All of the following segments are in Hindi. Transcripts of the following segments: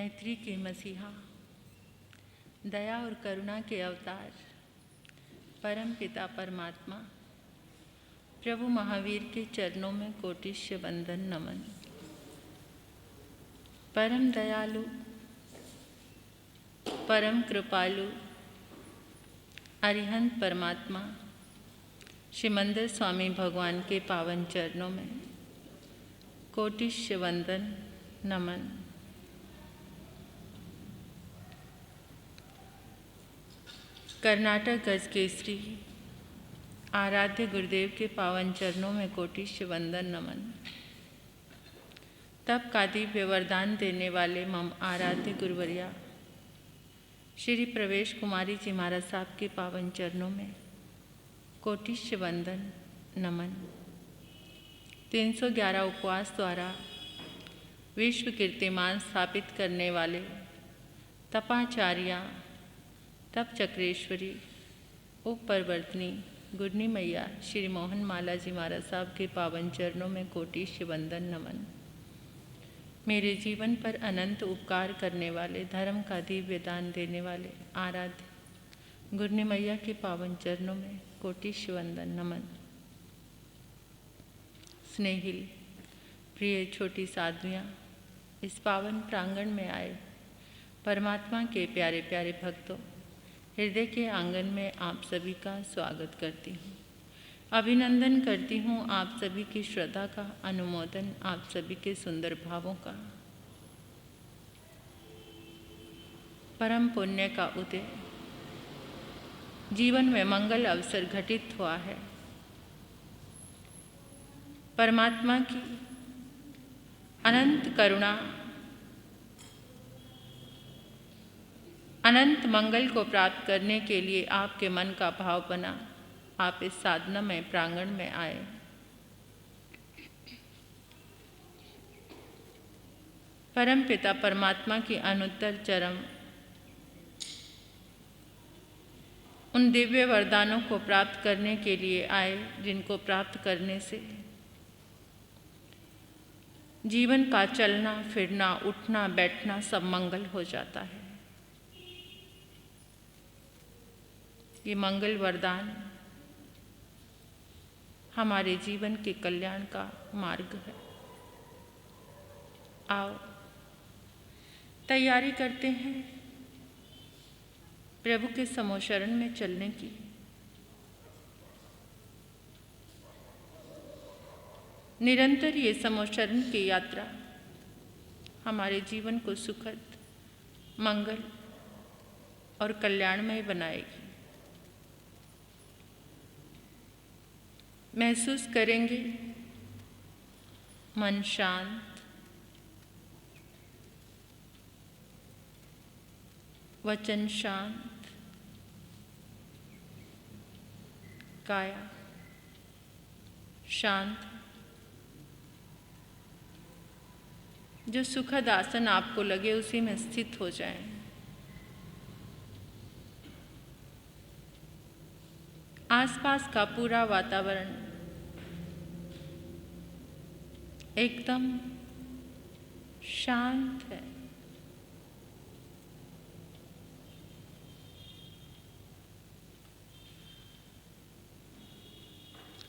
मैत्री के मसीहा, दया और करुणा के अवतार, परम पिता परमात्मा प्रभु महावीर के चरणों में कोटिश्य वंदन नमन। परम दयालु, परम कृपालु, अरिहंत परमात्मा श्रीमंदिर स्वामी भगवान के पावन चरणों में कोटिश्य वंदन नमन। कर्नाटक गज केसरी आराध्य गुरुदेव के पावन चरणों में कोटिश्य वंदन नमन। तप का दिव्य वरदान देने वाले मम आराध्य गुरुवरिया श्री प्रवेश कुमारी जी महाराज साहब के पावन चरणों में कोटिश्य वंदन नमन। 311 उपवास द्वारा विश्व कीर्तिमान स्थापित करने वाले तपाचार्या तप चक्रेश्वरी उप परवर्तनी गुरनी मैया श्री मोहन माला जी महाराज साहब के पावन चरणों में कोटिश्य वंदन नमन। मेरे जीवन पर अनंत उपकार करने वाले, धर्म का दिव्य दान देने वाले आराध्य गुरनी मैया के पावन चरणों में कोटिश्य वंदन नमन। स्नेहिल प्रिय छोटी साधुयाँ, इस पावन प्रांगण में आए परमात्मा के प्यारे प्यारे भक्तों, हृदय के आंगन में आप सभी का स्वागत करती हूँ। अभिनंदन करती हूँ आप सभी की श्रद्धा का, अनुमोदन आप सभी के सुंदर भावों का। परम पुण्य का उदय, जीवन में मंगल अवसर घटित हुआ है। परमात्मा की अनंत करुणा, अनंत मंगल को प्राप्त करने के लिए आपके मन का भाव बना, आप इस साधना में प्रांगण में आए। परम पिता परमात्मा की अनुत्तर चरम उन दिव्य वरदानों को प्राप्त करने के लिए आए, जिनको प्राप्त करने से जीवन का चलना फिरना, उठना बैठना सब मंगल हो जाता है। ये मंगल वरदान हमारे जीवन के कल्याण का मार्ग है। आओ तैयारी करते हैं प्रभु के समोशरण में चलने की। निरंतर ये समोशरण की यात्रा हमारे जीवन को सुखद, मंगल और कल्याणमय बनाएगी। महसूस करेंगे मन शांत, वचन शांत, काया शांत। जो सुखद आसन आपको लगे उसी में स्थित हो जाएं। आसपास का पूरा वातावरण एकदम शांत है।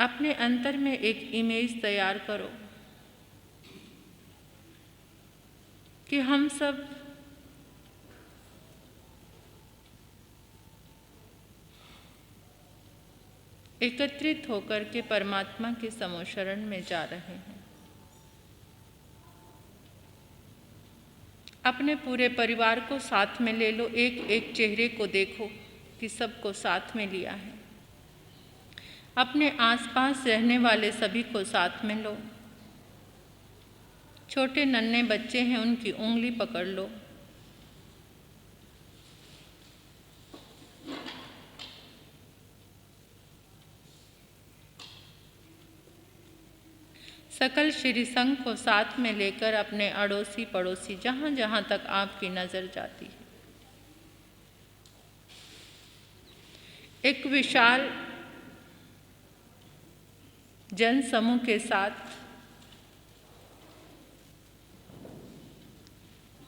अपने अंतर में एक इमेज तैयार करो कि हम सब एकत्रित होकर के परमात्मा के समोशरण में जा रहे हैं। अपने पूरे परिवार को साथ में ले लो, एक एक चेहरे को देखो कि सबको साथ में लिया है। अपने आसपास रहने वाले सभी को साथ में लो। छोटे नन्हे बच्चे हैं, उनकी उंगली पकड़ लो। सकल श्री संघ को साथ में लेकर अपने अड़ोसी पड़ोसी, जहां जहां तक आपकी नजर जाती है, एक विशाल जन समूह के साथ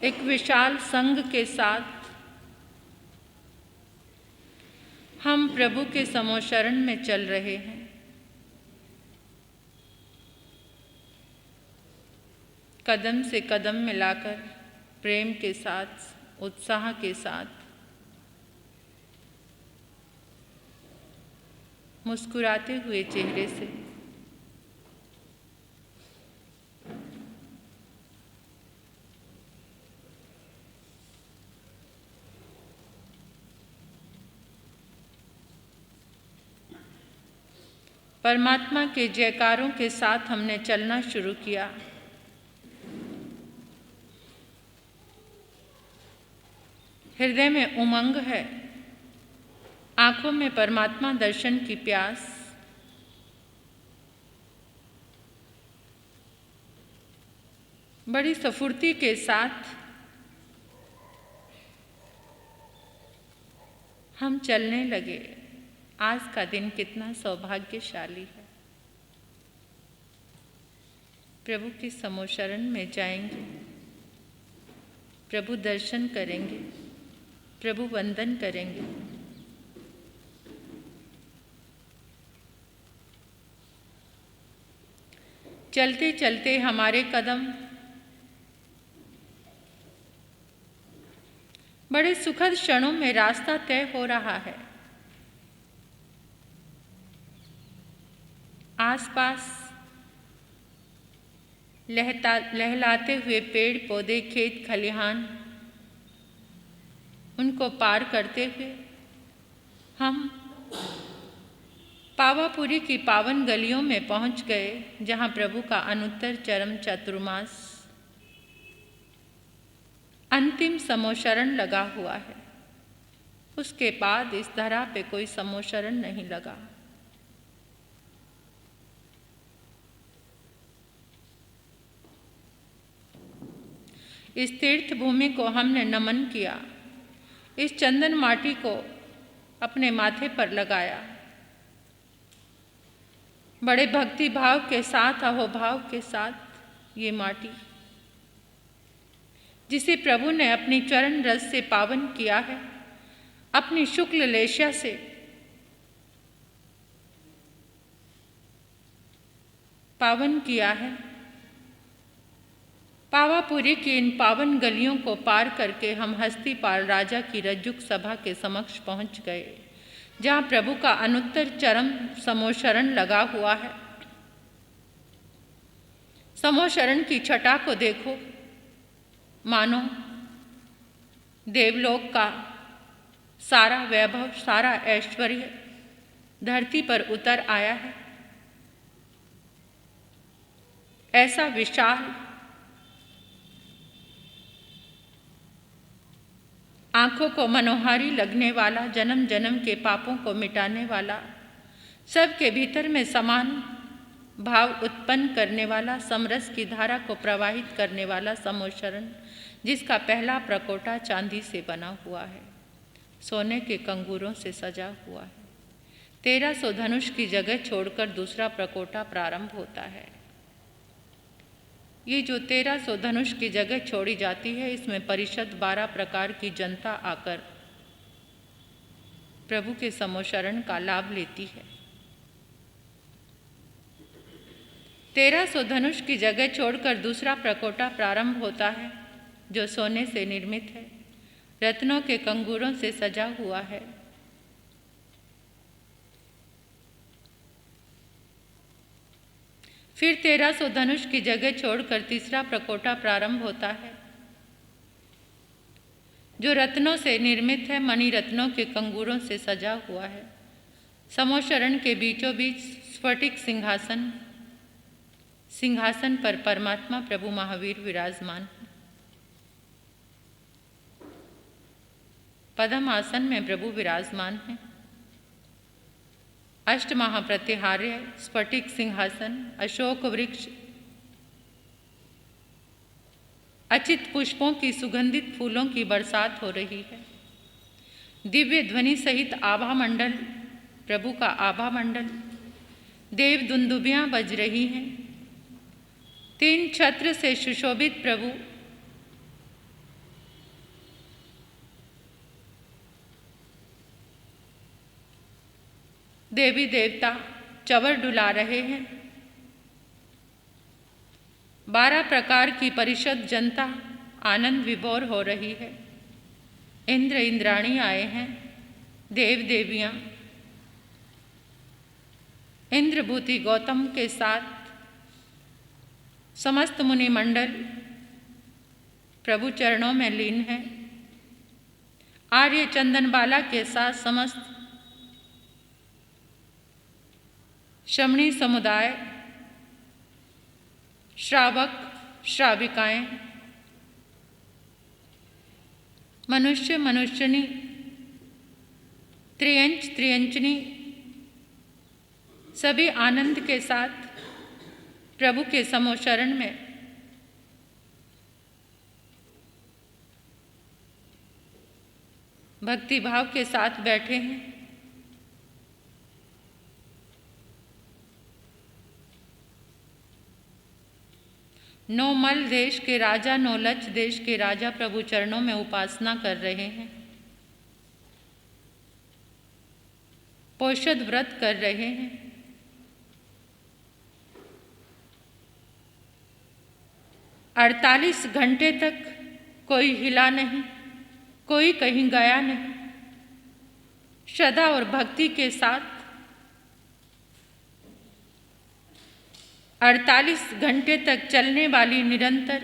एक विशाल संघ के साथ हम प्रभु के समोशरण में चल रहे हैं। कदम से कदम मिलाकर प्रेम के साथ, उत्साह के साथ, मुस्कुराते हुए चेहरे से परमात्मा के जयकारों के साथ हमने चलना शुरू किया। हृदय में उमंग है, आंखों में परमात्मा दर्शन की प्यास। बड़ी स्फूर्ति के साथ हम चलने लगे। आज का दिन कितना सौभाग्यशाली है। प्रभु के समोशरण में जाएंगे, प्रभु दर्शन करेंगे, प्रभु वंदन करेंगे। चलते चलते हमारे कदम बड़े सुखद क्षणों में रास्ता तय हो रहा है। आसपास लहलाते हुए पेड़ पौधे, खेत खलिहान, उनको पार करते हुए हम पावापुरी की पावन गलियों में पहुंच गए, जहां प्रभु का अनुत्तर चरम चातुर्मास अंतिम समोशरण लगा हुआ है। उसके बाद इस धरा पे कोई समोशरण नहीं लगा। इस तीर्थ भूमि को हमने नमन किया, इस चंदन माटी को अपने माथे पर लगाया। बड़े भक्ति भाव के साथ, अहोभाव के साथ ये माटी जिसे प्रभु ने अपनी चरण रस से पावन किया है, अपनी शुक्ल लेशा से पावन किया है। पावापुरी की इन पावन गलियों को पार करके हम हस्तिपाल राजा की रज्जुक सभा के समक्ष पहुंच गए, जहां प्रभु का अनुत्तर चरम समोशरण लगा हुआ है। समोशरण की छटा को देखो, मानो देवलोक का सारा वैभव, सारा ऐश्वर्य धरती पर उतर आया है। ऐसा विशाल, आंखों को मनोहारी लगने वाला, जन्म जन्म के पापों को मिटाने वाला, सबके भीतर में समान भाव उत्पन्न करने वाला, समरस की धारा को प्रवाहित करने वाला समोशरण, जिसका पहला प्रकोटा चांदी से बना हुआ है, सोने के कंगूरों से सजा हुआ है। 1300 धनुष की जगह छोड़कर दूसरा प्रकोटा प्रारंभ होता है। ये जो 1300 धनुष की जगह छोड़ी जाती है, इसमें परिषद 12 प्रकार की जनता आकर प्रभु के समोशरण का लाभ लेती है। 1300 धनुष की जगह छोड़कर दूसरा प्रकोटा प्रारंभ होता है, जो सोने से निर्मित है, रत्नों के कंगूरों से सजा हुआ है। फिर 1300 धनुष की जगह छोड़कर तीसरा प्रकोटा प्रारंभ होता है, जो रत्नों से निर्मित है, मणि रत्नों के कंगूरों से सजा हुआ है। समोशरण के बीचों बीच स्फटिक सिंहासन, सिंहासन पर परमात्मा प्रभु महावीर विराजमान है। पद्म आसन में प्रभु विराजमान है। अष्ट महाप्रतिहार्य स्फटिक सिंहासन, अशोक वृक्ष, अचित पुष्पों की सुगंधित फूलों की बरसात हो रही है। दिव्य ध्वनि सहित आभा मंडल, प्रभु का आभा मंडल, देव दुंदुभियां बज रही हैं। 3 छत्र से सुशोभित प्रभु देवी देवता चवर डुला रहे हैं। 12 प्रकार की परिषद जनता आनंद विभोर हो रही है। इंद्र इंद्राणी आए हैं, देव देवियाँ। इंद्रभूति गौतम के साथ समस्त मुनि मंडल प्रभु चरणों में लीन है। आर्य चंदनबाला के साथ समस्त शमणी समुदाय, श्रावक श्राविकाएं, मनुष्य मनुष्यनी, त्रियंच त्रियंचनी सभी आनंद के साथ प्रभु के समोशरण में भक्ति भाव के साथ बैठे हैं। नौमल देश के राजा, नौलच देश के राजा प्रभु चरणों में उपासना कर रहे हैं, पोषद व्रत कर रहे हैं। अड़तालीस घंटे तक कोई हिला नहीं, कोई कहीं गया नहीं। श्रद्धा और भक्ति के साथ 48 घंटे तक चलने वाली निरंतर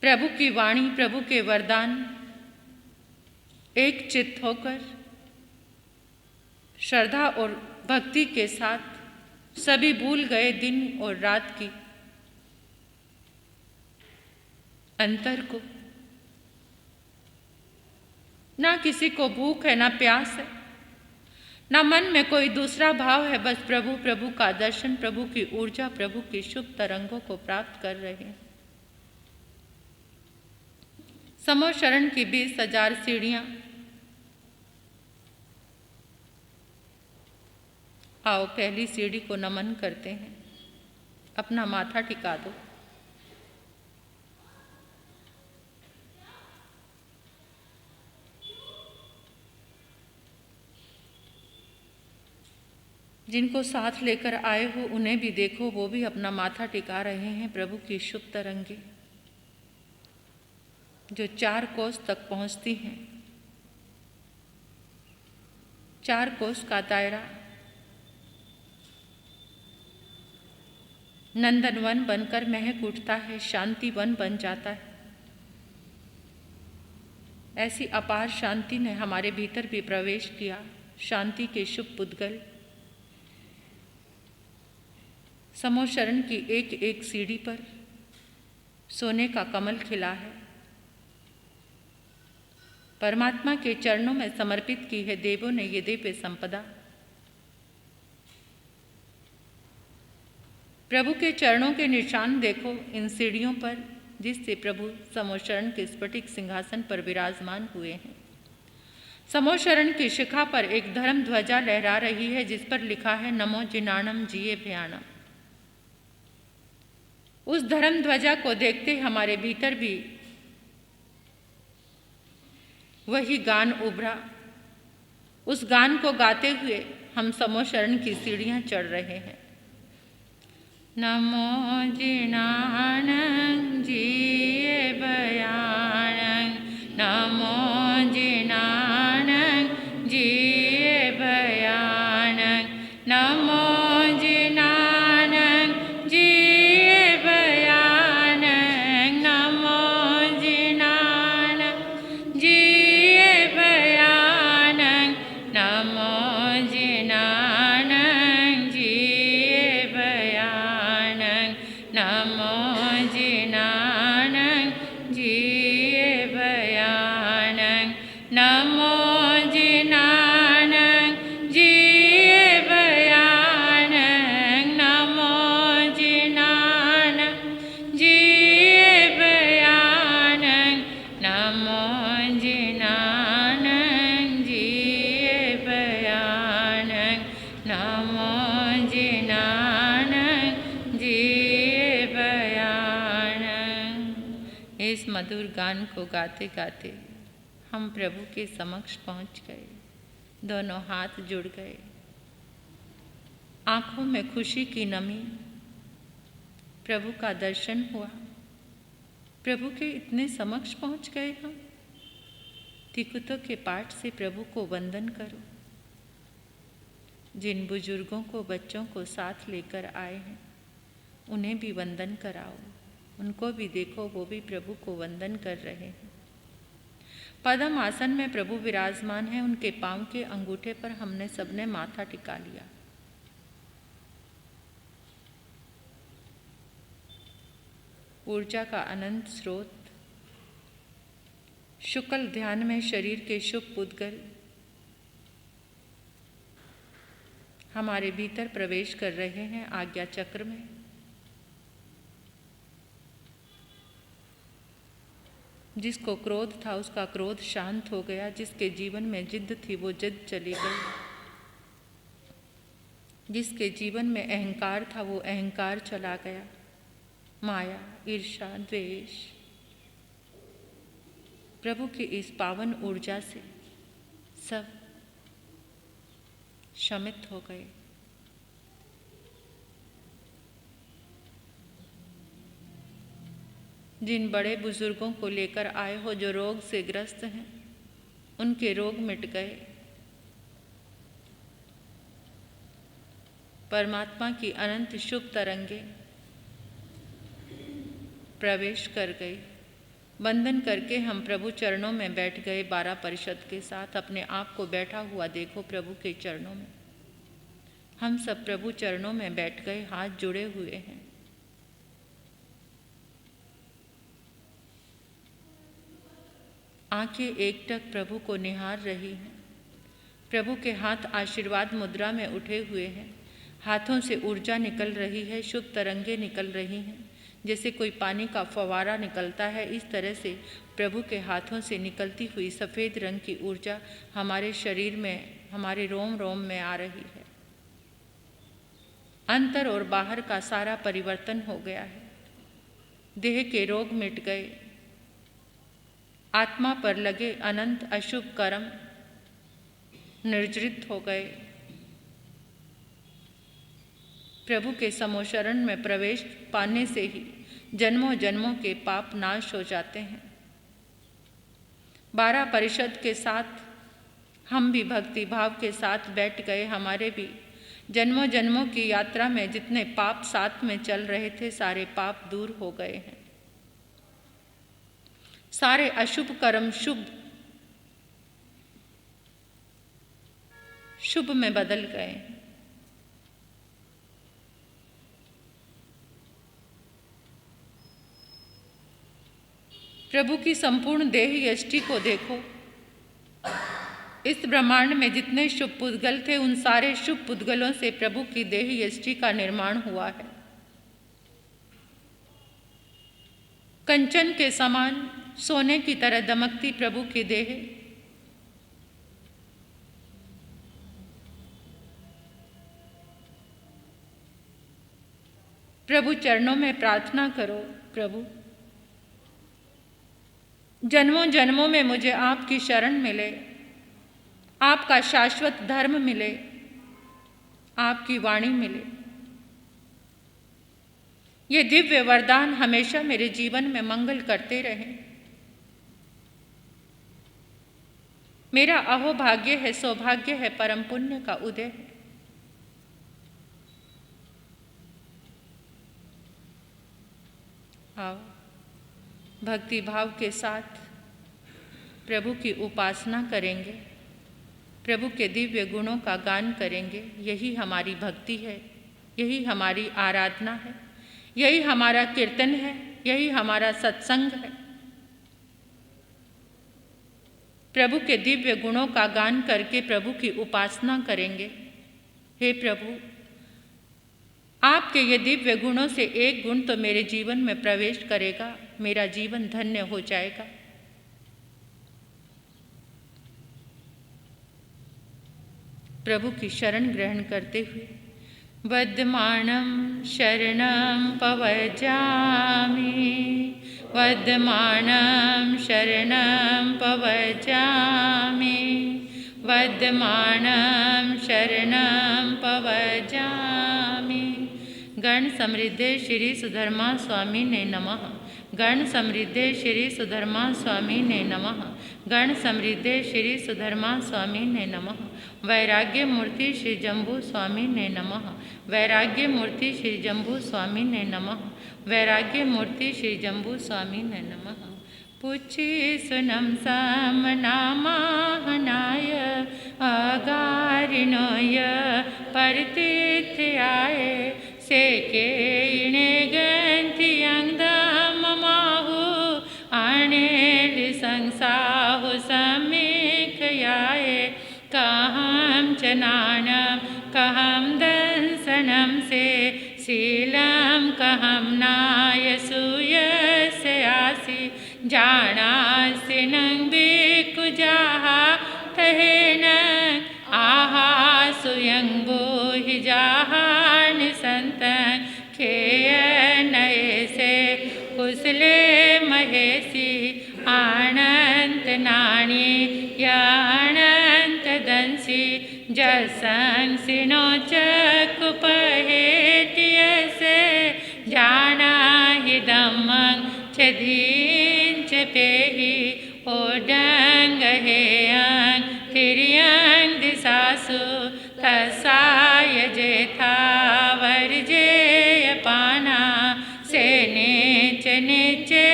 प्रभु की वाणी, प्रभु के वरदान एक चित्त होकर श्रद्धा और भक्ति के साथ सभी भूल गए दिन और रात की अंतर को। ना किसी को भूख है, ना प्यास है, ना मन में कोई दूसरा भाव है, बस प्रभु प्रभु का दर्शन, प्रभु की ऊर्जा, प्रभु की शुभ तरंगों को प्राप्त कर रहे हैं। समोशरण की 20,000 सीढ़ियां। आओ पहली सीढ़ी को नमन करते हैं। अपना माथा टिका दो। जिनको साथ लेकर आए हो उन्हें भी देखो, वो भी अपना माथा टिका रहे हैं। प्रभु की शुभ तरंगे जो 4 कोस तक पहुंचती हैं, 4 कोस का दायरा नंदन वन बनकर महक उठता है, शांति वन बन जाता है। ऐसी अपार शांति ने हमारे भीतर भी प्रवेश किया। शांति के शुभ पुद्गल समोशरण की एक एक सीढ़ी पर सोने का कमल खिला है। परमात्मा के चरणों में समर्पित की है देवों ने ये दिव्य संपदा। प्रभु के चरणों के निशान देखो इन सीढ़ियों पर, जिससे प्रभु समोशरण के स्फटिक सिंहासन पर विराजमान हुए हैं। समोशरण की शिखा पर एक धर्म ध्वजा लहरा रही है, जिस पर लिखा है नमो जिनाणम जिये भयाणम। उस धर्म ध्वजा को देखते हमारे भीतर भी वही गान उभरा। उस गान को गाते हुए हम समोशरण की सीढ़ियां चढ़ रहे हैं। नमो जिनाणं जिये भयाणं, नमो जिनाणं जिये भयाणं, नमो जिनाणं जिये भयाणं, नमो जिनाणं जिये भयाणं, नमो जिनाणं जिये भयाणं, नमो जिनाणं जिये भयाणं, नमो जिनाणं जिये भयाणं, नमो जिनाणं जिये भयाणं, नमो जिनाणं जिये भयाणं, नमो जिनाणं जिये भयाणं। इस मधुर गान को गाते गाते हम प्रभु के समक्ष पहुंच गए। दोनों हाथ जुड़ गए, आंखों में खुशी की नमी। प्रभु का दर्शन हुआ, प्रभु के इतने समक्ष पहुंच गए हम। तिकुतों के पाठ से प्रभु को वंदन करो। जिन बुजुर्गों को, बच्चों को साथ लेकर आए हैं, उन्हें भी वंदन कराओ। उनको भी देखो, वो भी प्रभु को वंदन कर रहे हैं। पद्म आसन में प्रभु विराजमान है, उनके पांव के अंगूठे पर हमने सबने माथा टिका लिया। ऊर्जा का अनंत स्रोत, शुक्ल ध्यान में शरीर के शुभ पुद्गल हमारे भीतर प्रवेश कर रहे हैं आज्ञा चक्र में। जिसको क्रोध था उसका क्रोध शांत हो गया, जिसके जीवन में जिद थी वो जिद चली गई, जिसके जीवन में अहंकार था वो अहंकार चला गया। माया, ईर्ष्या, द्वेष प्रभु की इस पावन ऊर्जा से सब शमित हो गए। जिन बड़े बुजुर्गों को लेकर आए हो जो रोग से ग्रस्त हैं, उनके रोग मिट गए। परमात्मा की अनंत शुभ तरंगे प्रवेश कर गई। वंदन करके हम प्रभु चरणों में बैठ गए 12 परिषद के साथ। अपने आप को बैठा हुआ देखो प्रभु के चरणों में। हम सब प्रभु चरणों में बैठ गए, हाथ जुड़े हुए हैं। आंखें एकटक प्रभु को निहार रही हैं। प्रभु के हाथ आशीर्वाद मुद्रा में उठे हुए हैं। हाथों से ऊर्जा निकल रही है, शुभ तरंगे निकल रही हैं। जैसे कोई पानी का फव्वारा निकलता है, इस तरह से प्रभु के हाथों से निकलती हुई सफ़ेद रंग की ऊर्जा हमारे शरीर में, हमारे रोम रोम में आ रही है। अंतर और बाहर का सारा परिवर्तन हो गया है। देह के रोग मिट गए। आत्मा पर लगे अनंत अशुभ कर्म निर्जरित हो गए। प्रभु के समोशरण में प्रवेश पाने से ही जन्मों जन्मों के पाप नाश हो जाते हैं। 12 परिषद के साथ हम भी भक्ति भाव के साथ बैठ गए। हमारे भी जन्मों जन्मों की यात्रा में जितने पाप साथ में चल रहे थे, सारे पाप दूर हो गए हैं। सारे अशुभ कर्म शुभ में बदल गए। प्रभु की संपूर्ण देह यष्टि को देखो। इस ब्रह्मांड में जितने शुभ पुद्गल थे, उन सारे शुभ पुद्गलों से प्रभु की देह यष्टि का निर्माण हुआ है। कंचन के समान सोने की तरह दमकती प्रभु की देह। प्रभु चरणों में प्रार्थना करो, प्रभु जन्मों जन्मों में मुझे आपकी शरण मिले, आपका शाश्वत धर्म मिले, आपकी वाणी मिले। ये दिव्य वरदान हमेशा मेरे जीवन में मंगल करते रहें। मेरा अहोभाग्य है, सौभाग्य है, परम पुण्य का उदय है। आओ भक्ति भाव के साथ प्रभु की उपासना करेंगे, प्रभु के दिव्य गुणों का गान करेंगे। यही हमारी भक्ति है, यही हमारी आराधना है, यही हमारा कीर्तन है, यही हमारा सत्संग है। प्रभु के दिव्य गुणों का गान करके प्रभु की उपासना करेंगे। हे प्रभु, आपके ये दिव्य गुणों से एक गुण तो मेरे जीवन में प्रवेश करेगा, मेरा जीवन धन्य हो जाएगा। प्रभु की शरण ग्रहण करते हुए वद्यमानं शरणं पवजामि, वद्यमानं शरणं पवजामि, वद्यमानं शरणं पवजामि। गण समृद्धे श्री सुधर्मा स्वामी ने नमः। गण समृद्धे श्री सुधर्मा स्वामी ने नमः। गण समृद्धे श्री सुधर्मा स्वामी ने नमः। वैराग्य मूर्ति श्री जम्बू स्वामी ने नमः। वैराग्य मूर्ति श्री जम्बू स्वामी ने नमः। वैराग्य मूर्ति श्री जम्बू स्वामी ने नमः। पुछि सुनम समनामाहनाय अगारिणोय परतीर्थयाय सेके इणे गन्थियंगदममाहु आणेल संसाहु समीखयाय कहम चनानम कहम दंसनम से शीलम कहम नायसूयस्यासि जानासि नंग बिकुजाहा तहेन आहा सुयंगो हि जाहान संतं खेय नये से कुशले महेशी आनंत नानी यानंत दंसी जसंग सिनो चकुपहेटियसे जाना हि दमंग छदीन चपेहि ओडंग हेयंग तिर्यंग दिशासु तसाय जेथा वर्जेय पाना से नीचे नीचे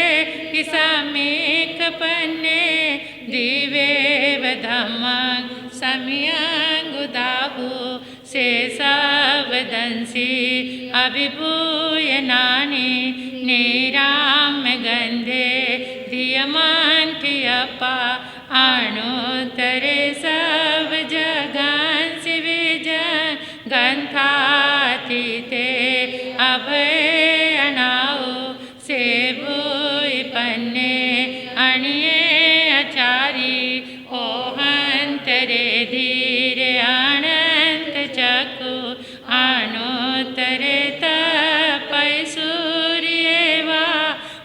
किसमेक पन्ने दिवे वधमंग सम्यंग उदाहु से सवदंसी अभिभूय नानी निराम गंधे दियमंठियपा आणुतरे सब जगन शिविजन गंथातीते अभय अनाओ से भूय पन्ने अणिये अचारी ओहंतरे धीरे अनंत चकु आणुतरे तपय सूर्येवा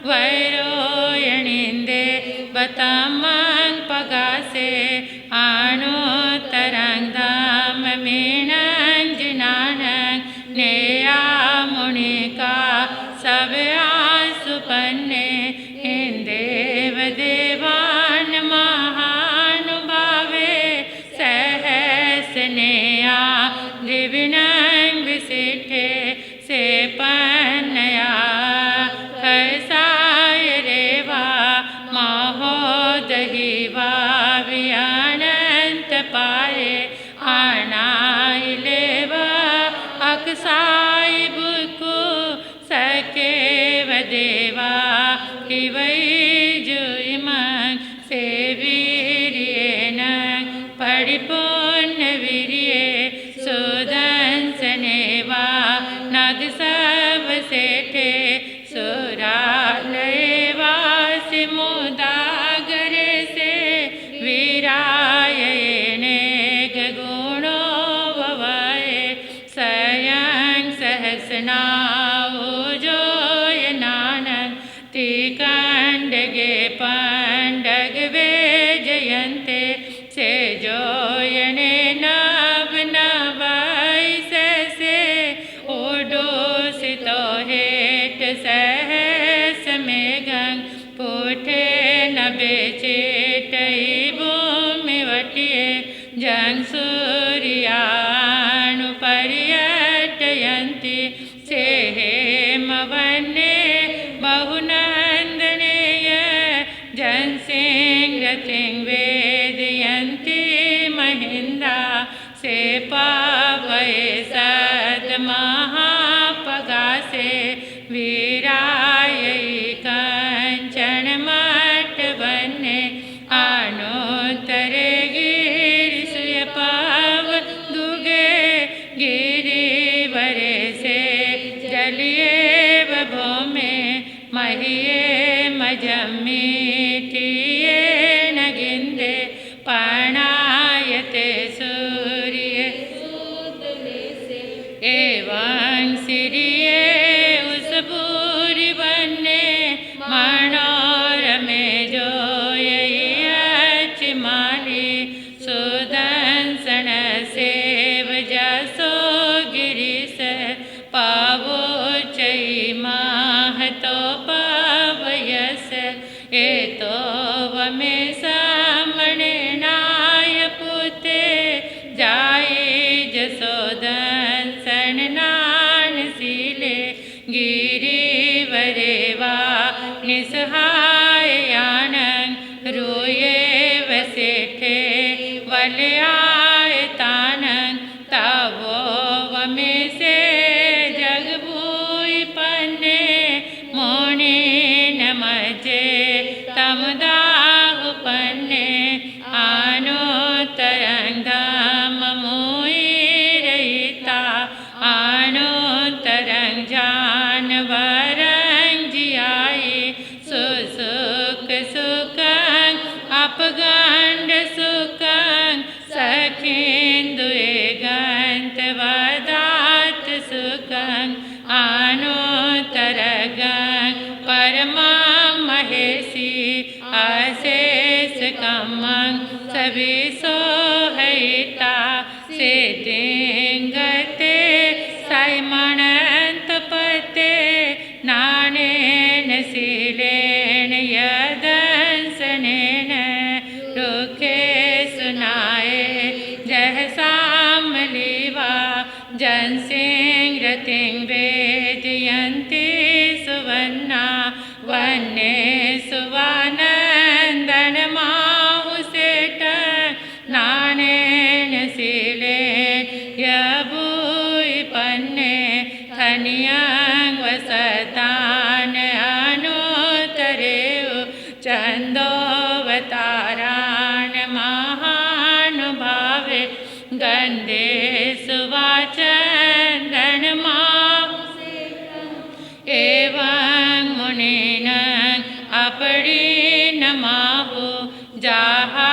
वैरोयणिंदे बतमंग पगासे आणुतरंग धाम मीनंग जिनानंग नेया मुनिका सब आसुपन्ने इंदेव देवान महानुभावे सहसनेया दिविनंग विसिठे से पन्नया खसाय रेवा महोदहिवा विअनंत पाये आनाइलेवा अकसाय बुकु सकेव देवा कि वै जुइमंग से वीर्येनंग परिपूर्ण वीर्ये सुदंसनेवा नग सब सेठे सुरालयवा सिमुदागरे से वीरायणे गुणो ववाये सयं सहसनाओ जोय नानक तिकंडगे पंडग वे जयंते से जोयने नव नवै से ओडोसितो हेट सहस में गंग पुठे न बेचेटई भूमि वटिये जंग सूर्याणु पर्यटयन्ति से हेमवन्ने बहुनंदनेय जनसिंह रतिं वेदयन्ति महिंदा से पावये सद महापगासे वीरायै कंचन मठ बन्ने आणुतरे गिरिसुय पाव दुगे गिरिवरे से जलिए भूमे महिये मजमीठिये न गिंदे प्राणायते सूर्य एवं सिरिये उस भूरि बन्ने मनोरमे जोयई अचिमाली सुदन सेठे वलयाय तानंग तवो वमे से जगभूय पन्ने मोने नमजे तमदाहु पन्ने आनो तरंगम मोई रहिता आनो तरंग जानवरंग जियाई सुसुख सुखं अपगंड सुखं सखिंदुए गंत वदात सुखं आनो तरगं परमा महेशी अशेष कमं सभी सोहैता से देंगते साइमणंत पते नानेन सीलेन यदंसनेन रुखे सुनाए जह सामलीवा जन सिंह रतिंग वेदयंती सुवन्ना वन्ने सुवानंदन माहु सेठ नानेन सीले यबुई पन्ने खनियं वसतान अनुतरेव चंदोवतारान महानुभावे गंदे सुवाचंदन माहु एवं मुनिन अपड़ी नमाहु जाहा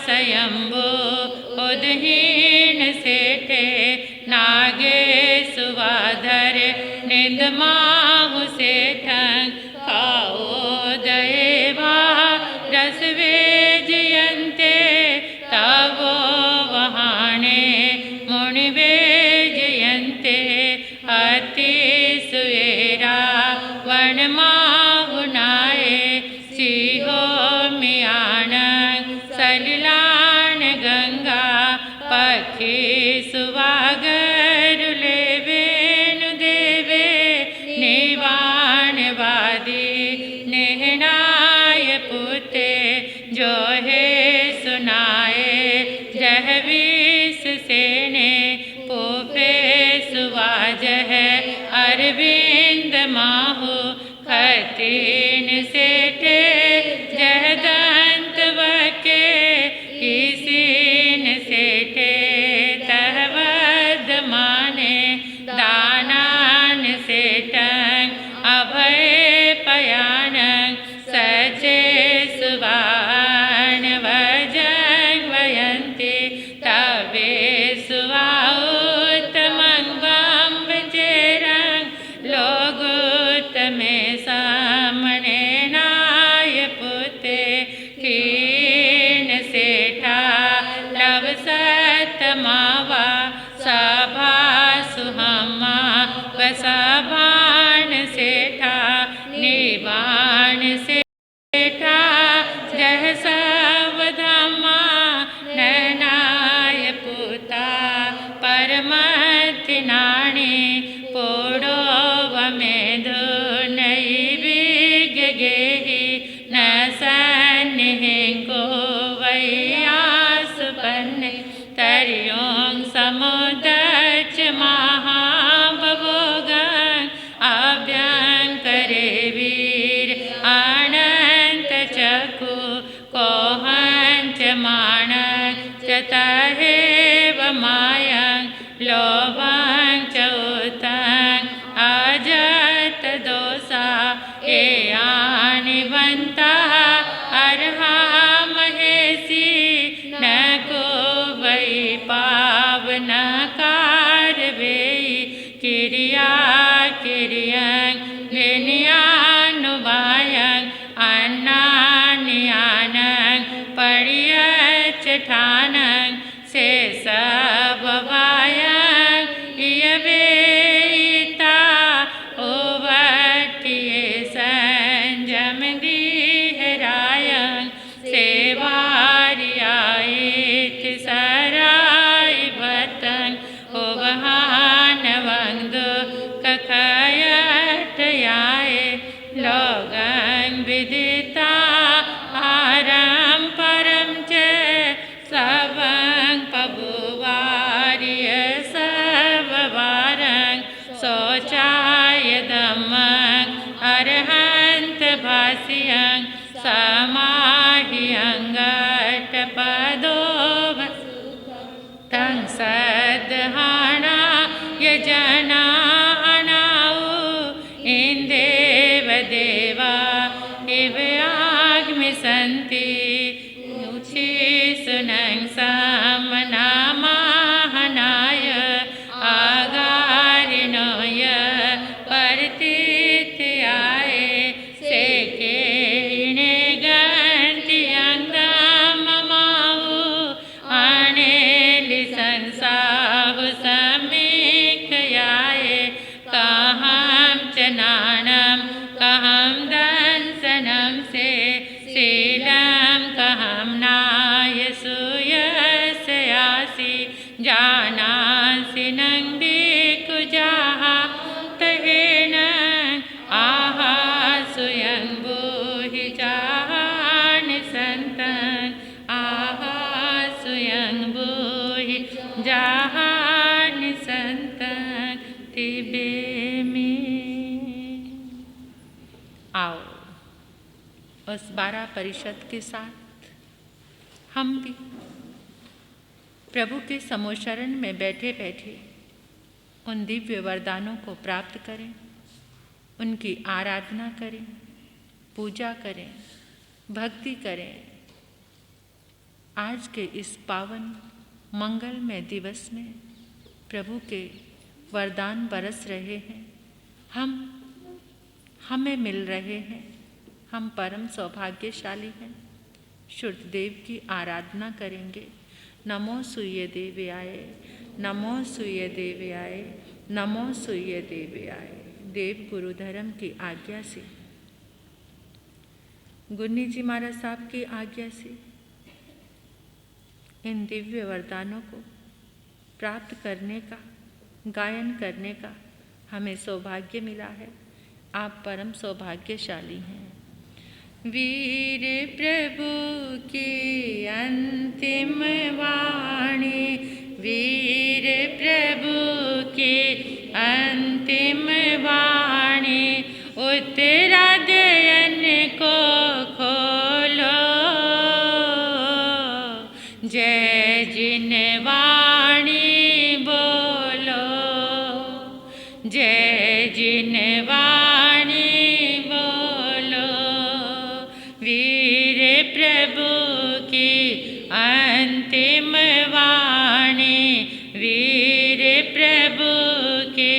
स्वयंभु उदहीन सेठे नागे सुवाधर निंदमाहु सेठं खाओ दयेवा रसवेजयन्ते तवो वहाने मुनिवेजयन्ते अति सुएरा वनमाहुनाए सिहो मियानंग सलिलान गंगा पक्षी सुवागरुले वेणु देवे निवाणवादी नेहनाय पुते जो है सुनाए जहवीस सेने पोपे सुवाज है अरविंद माहु खतीन सेठे जहदंत वके किसीन सेठे तहवद माने दानान सेठं अभय पयानंग सचे सुवान वजंग वयंती तवे सुवाउतमंग बंब चेरंग लोगुत में सामने नाय पुते कीन सेठा लव सतमावा सभा सुहमा वसभान सेठा निवान सेठा जह सवधमा ननाय पुता परमति नाणी पोड़ो वमेधु नई बिग गेही न सन्निहिंको वैयास पन्ने तरियों समुदच महाबभोगं अभ्यंकरे वीर अनंत चकु कोहंच माणक चतहेव मायं लोभं च उतं अजत दोषा ए आनिवंता अर्हा महेशी न को वै पावन कार वेई किरिया किरियं लिनियानुबायं अन्नानियानं पड़ियच ठानं से सब वायं इयवेता ओवटिये संजम दीहरायं सेवारियायित सराय वतन ओवहान वंदु कखयट याए लोगं विदिता आरम परम च सुनंग समनामाहनाय आगारिणोय परतीत आए सेके इणे गंति अंगममाहु आनेलि संसाव समीक्षयाए कहम चनानम कहम दंसनम से शीलम कहम नाय सुयसयासि जानासि नंदी कुजाहा तहेन आहा सुयं बोहि जान संतन आहा सुयं बोहि जान संतन तिबे में। आओ उस 12 परिषद के साथ हम भी प्रभु के समोशरण में बैठे बैठे उन दिव्य वरदानों को प्राप्त करें, उनकी आराधना करें, पूजा करें, भक्ति करें। आज के इस पावन मंगलमय दिवस में प्रभु के वरदान बरस रहे हैं, हमें मिल रहे हैं, हम परम सौभाग्यशाली हैं। शुद्धदेव की आराधना करेंगे। नमो सूर्य देव्याय, नमो सूर्य देव्याय, नमो सूर्य देव्याय। देव गुरु धर्म की आज्ञा से, गुन्नी जी महाराज साहब की आज्ञा से इन दिव्य वरदानों को प्राप्त करने का, गायन करने का हमें सौभाग्य मिला है। आप परम सौभाग्यशाली हैं। वीर प्रभु की अंतिम वाणी, वीर प्रभु की अंतिम वाणी, उत्तरायण को खोलो, जय जिन वाणी बोलो, जय जिन वाणी बोलो। वीर प्रभु की अंतिम वाणी, वीर प्रभु की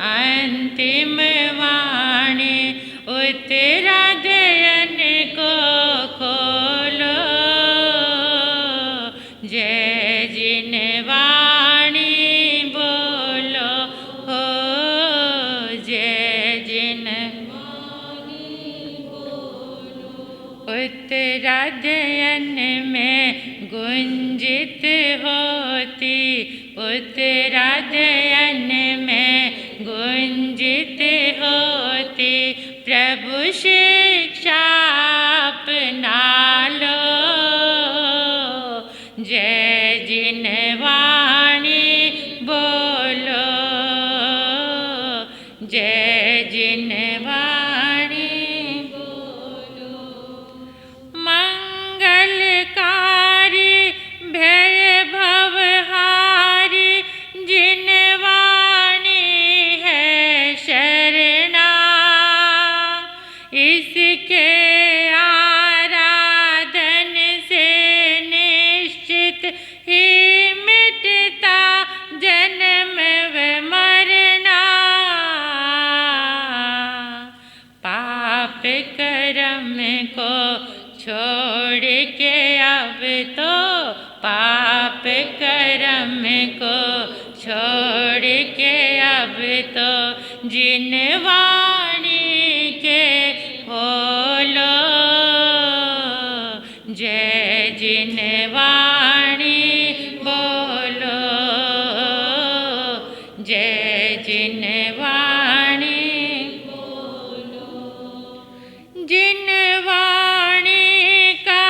अंतिम वाणी, उत्तरायण को खोलो, जय जिन वाणी बोलो हो, जय जिन उत्तरायण में गुंजित होती, उत्तरायण में गुंजित होती, प्रभु शिक्षा अपना लो, जय जिन वाणी बोलो, जय जिन वाणी बोलो। मंगलकारी भय भवहारी, जिन वाणी है शरणा, इसके आराधन से निश्चित ही मिटता जन्म व मरना। पाप कर्म को छोड़ के अब तो, पाप कर्म को छोड़ के अब तो, जिन वाणी के खोलो, जय जिन वाणी बोलो, जय जिन वाणी बोलो। जिन वाणी का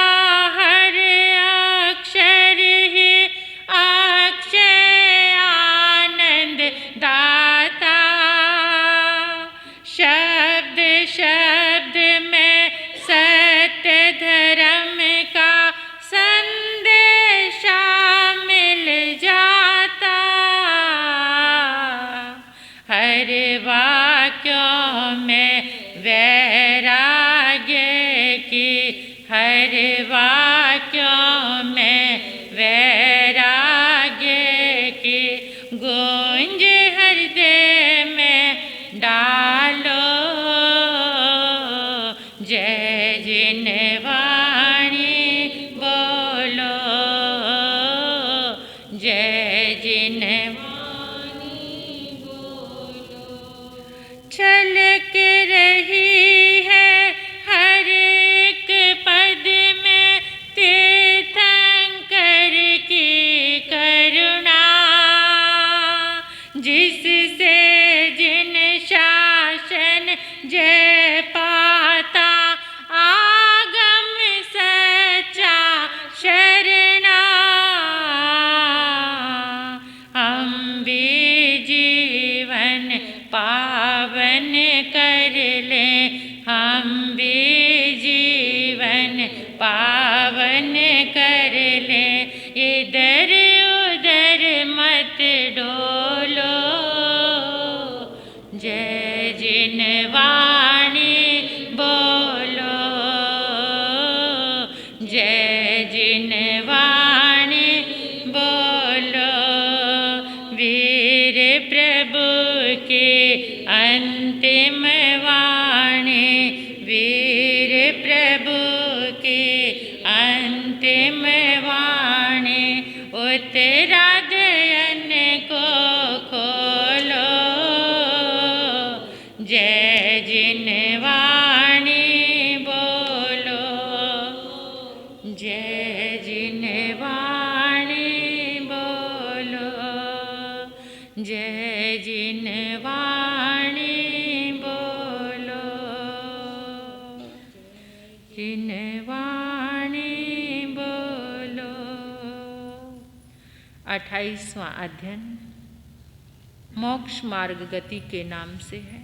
हर अक्षर ही अक्षय आनंद दाता, शब्द शब्द में सत्य धर्म का संदेश इधर उधर मत डोलो। जय जिनवाणी बोलो, जय जिनवाणी बोलो। वीर प्रभु की अंतिम वाणी, वीर प्रभु की अंतिम वाणी। उत्तरायण को खोलो, जय जिनवाणी बोलो, जय जिनवाणी बोलो, जय जिनवाणी बोलो, जिनवाणी बोलो। 28वां अध्ययन मोक्ष मार्ग गति के नाम से है।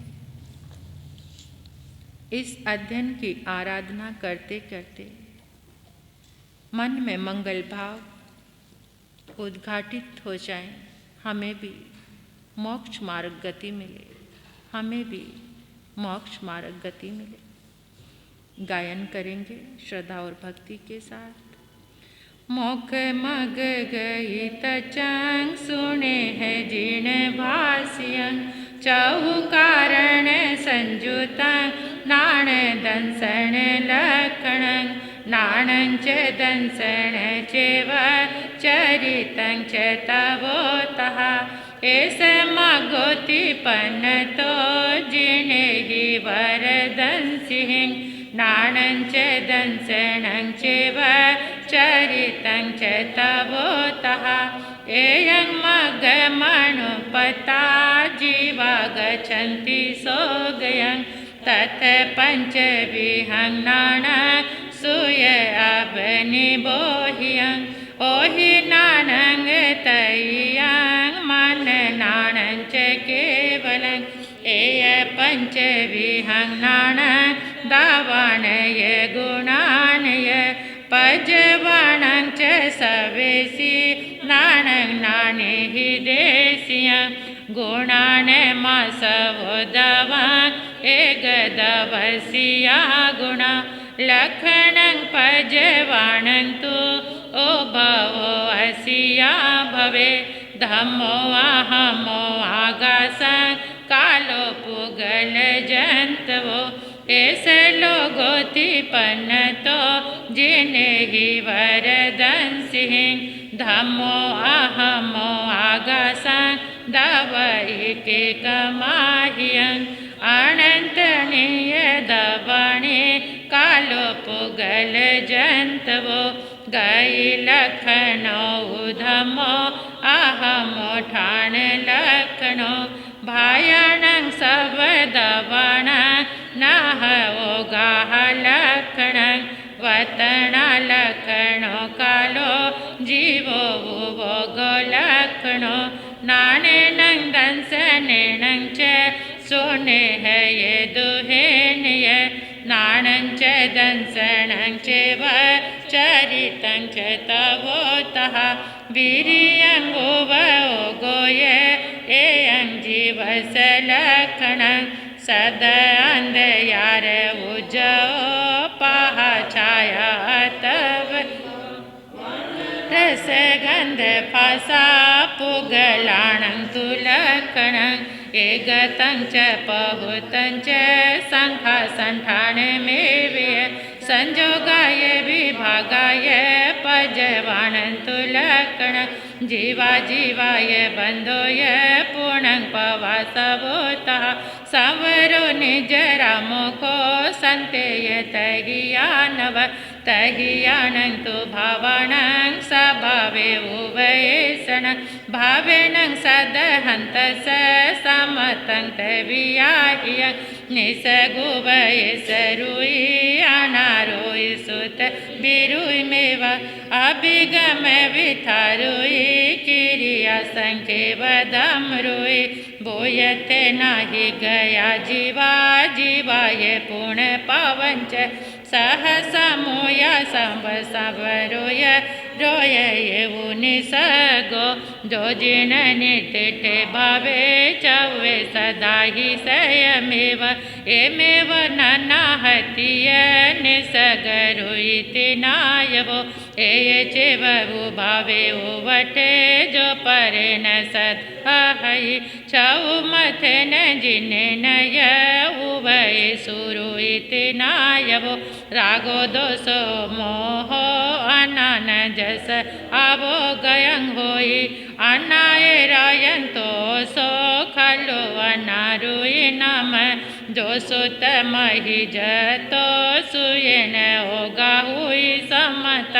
इस अध्ययन की आराधना करते करते मन में मंगल भाव उद्घाटित हो जाए, हमें भी मोक्ष मार्ग गति मिले, हमें भी मोक्ष मार्ग गति मिले। गायन करेंगे श्रद्धा और भक्ति के साथ। मोख मग गई तचंग सुने है जिन भाष्यं, चहु कारण संजुतं नाण दंसन लक्षणं, नाणं च दंसन चैव चरितं च तवोतः। एष मगोतिपन्नतो जिनेहि वरदंसिं, नाणं च दंसनं चैव चरितं च तवोतः। एयं मगमनुपता जीवा गच्छन्ति सोगयं, तत् पञ्चविहं नाणं सूय अवनिबोह्यं। ओहि नाणं तय्यं मन नाणं च केवलं, एय पञ्चविहं नाणं दावानय गुणानय। पजवाणं च सवेसि नाणं नानेहि देशियं, गुणान् मासवो दवान् एकदवसिया गुणा। लक्षणं पजवाणं तु उभवो असिया भवे, धम्मो अहमो आगासं कालो पुगल जन्तवो। एष लोगोतिपन्नतो जिनेहि वरदंसिं, धम्मो अहमो आगासं दवैकेकमाह्यं। अनन्तनीय दवणे कालो पुगल जन्तवो, गई लक्षणो धम्मो अहमो ठाण लक्षणो। भायाणं सवदवणं नह ओगाह लक्षणं, वतना लक्षणो कालो जीवो भोगो लक्षणो। नाणेनं दंसनेनं च सोने है ये दुहेनय, नाणं च दंसनं चैव चरितं च तवोतः। वीर्यं गोवोगोय एयं जीवस लक्षणं, सदअन्धयार उजो पाहा छाया तव। रसगंध फासा पुगलाणं तु लक्षणं, एकतं च पहुतं च संखासंठानमेवय। संजोगाय विभागाय पजवाणं तु लक्षणं, जीवा जीवाय बन्धोय पूर्णं पवासवोतः। संवरो निजरामुखो सन्तेय तहियानव, तहियानं तु भावाणं स्वभावे उभयेषणं। भावेनं सदहन्तस समतं तवियाह्यं, निसगुवय सरुई अनारोई सुत बिरुईमेव। अभिगम विथारुई किरिया संकेवदमरुई, बोयते नाही गया जीवा जीवाय पुण्य पवंच। सहसमूय संवसवरोय रोये निसगो जो जिन नितिठे भावे चवे सदा ही संयमेव एमेव ननाहतिय निसगरुइति नायवो ए चेवु भावे उवटे जो परे न सदहई छऊ मथे न जिने नय उवय सुरुइति नायवो रागो दोसो मोहो अनन जस आवो गयं होई अनाए रायंतो सो खलो अनारुई नम जो सुत मही जतो सुयन होगा हुई समत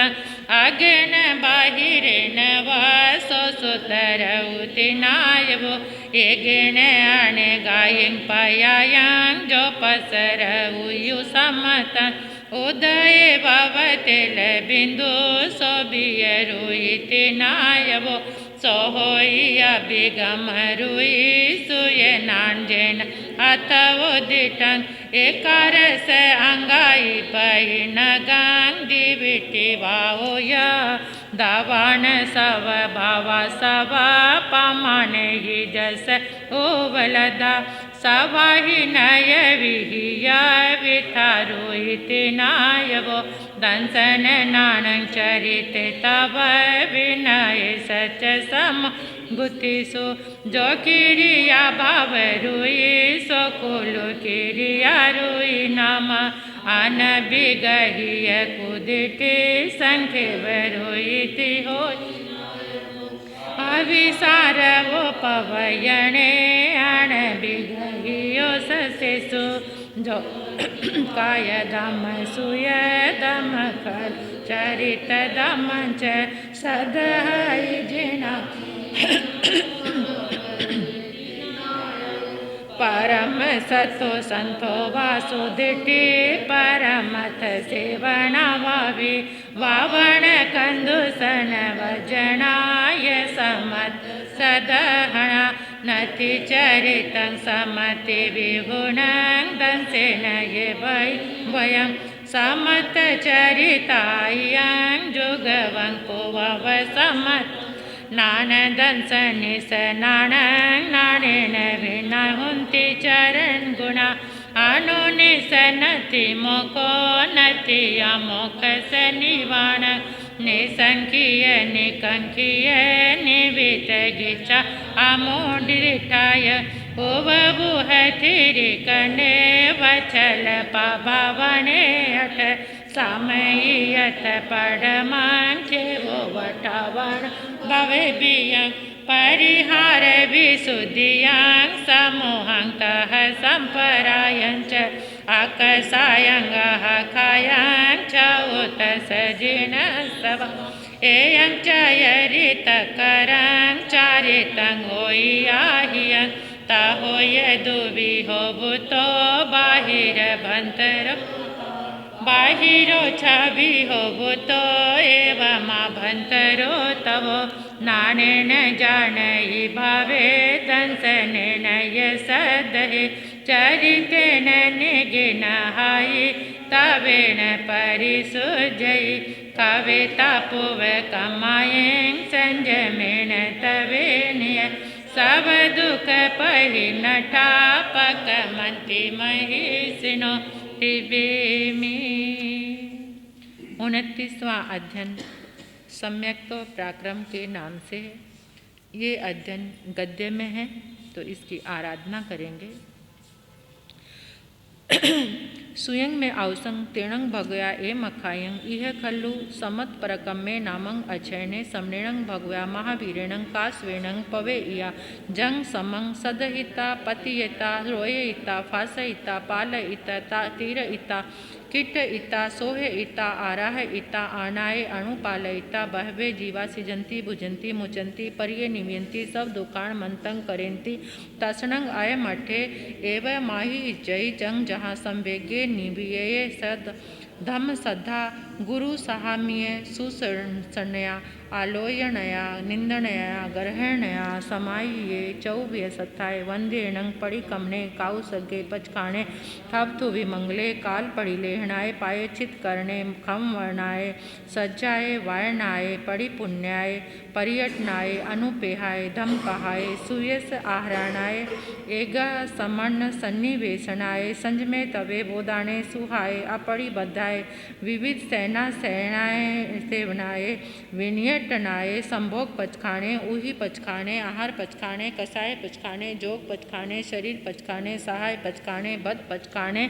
अगन बाहिरन वासो सुतर उतिनायवो एगन अण गायं पयायं जो पसर हुयु समत उदय भवतिल बिंदु सोबियरुइति नायवो सोहोई अभिगम रुई सुयनांजन अथवोदिटं एकारस अंगाई पैन गांग दिविटी वाओया दावान सव भावा सवा पमान ही जस ओवलदा सवाहि नय विहिया विथारुइति नायवो दंसन नानं चरित तव विनय सच सम गुतिसु जो किरिया भाव रुई सो कुलु किरिया रुई नाम अन बिगहिय कुदिति संखेव रुइति होई अविसार वो पवयणे अण बिगहियो ससेसु जो काय दम सुय दम खल चरित दम च सदहई जिना परम सतो संतो वासुदिति परमथ सेवना वावी वावण कंदुसन वजनाय समत सदहणा नति चरितं समति विगुणं दंसेन ये वयं समत चरितायं जुगवं कुवव समत नान दंसनि स नाणं नाणेन विना हुन्ति चरण गुणा अनुनि स नति मोको नति अमोख स निवाण निसंख्य निकंख्य निवित गिचा अमोडिठाय उवबुह थिरिकने वचल पावने अठ सामयत पड़मांचे वो वटावण भवे बियं परिहार विशुद्धियां समूहं तह संपरायं च अकसायं खायं च उत सजिन सव एयं च यरितकरं चारितं होयाहियं ताहोय दुविहो भूतो बाहिर भंतर बाहिरो छवि हो भूतो एवं भंतरो तवो नानेन जानई भावे दंसनेन सदहे चरितेन निगिनहाई तवेन परिसुजयि कविता पुव कमायें संजमेन तवेनिय सब दुख पहि नठा पक मंति महिषिनो में 29वां अध्ययन सम्यक्तो पराक्रम के नाम से है। ये अध्ययन गद्य में है तो इसकी आराधना करेंगे। सुयंग में औसंग तेणंग भगया ए मखायंग इह खल्लु समत परकम में नामंग अक्षयने समनेणंग भगव्या महावीरेणंग कास्वेणंग पवेइया जंग समंग सदहिता पतियता रोयिता फासयिता पालयिता तीरयिता किटयिता सोहयिता आराहयिता आनाय अणुपालयिता बहवे जीवा सिजंती भुजंती मुचंती पर्ये निवयंती सब दुकान मंतंग करेंती तसणंग आय मठे एव माही जय जंग जहाँ संवेगे निविये सद धम सद्धा गुरु सहाम्ये सुसरणया आलोयनया निंदनया ग्रहणया समाये चौव्य सत्ताए वंदेणं परिकमने काउसगे पचखाणे थपथु विमंगले काल पड़ी लेहनाए पायचित करने खम वर्णाए सज्जाए वायनाए परिपुण्याय पर्यटनाय अनुपेहाय धम कहाय सुयस आहरणाय एगा समन्न सन्निवेशनाय संजमे तवे बोदाणे सुहाय अपरिबद्धाय विविध सेना सेनाए सेवनाय विनियटनाय संभोग पचखाने उही पचखाने आहार पचखाने कसाय पचखाने जोग पचखाने शरीर पचखाने सहाय पचखाने बद पचखाने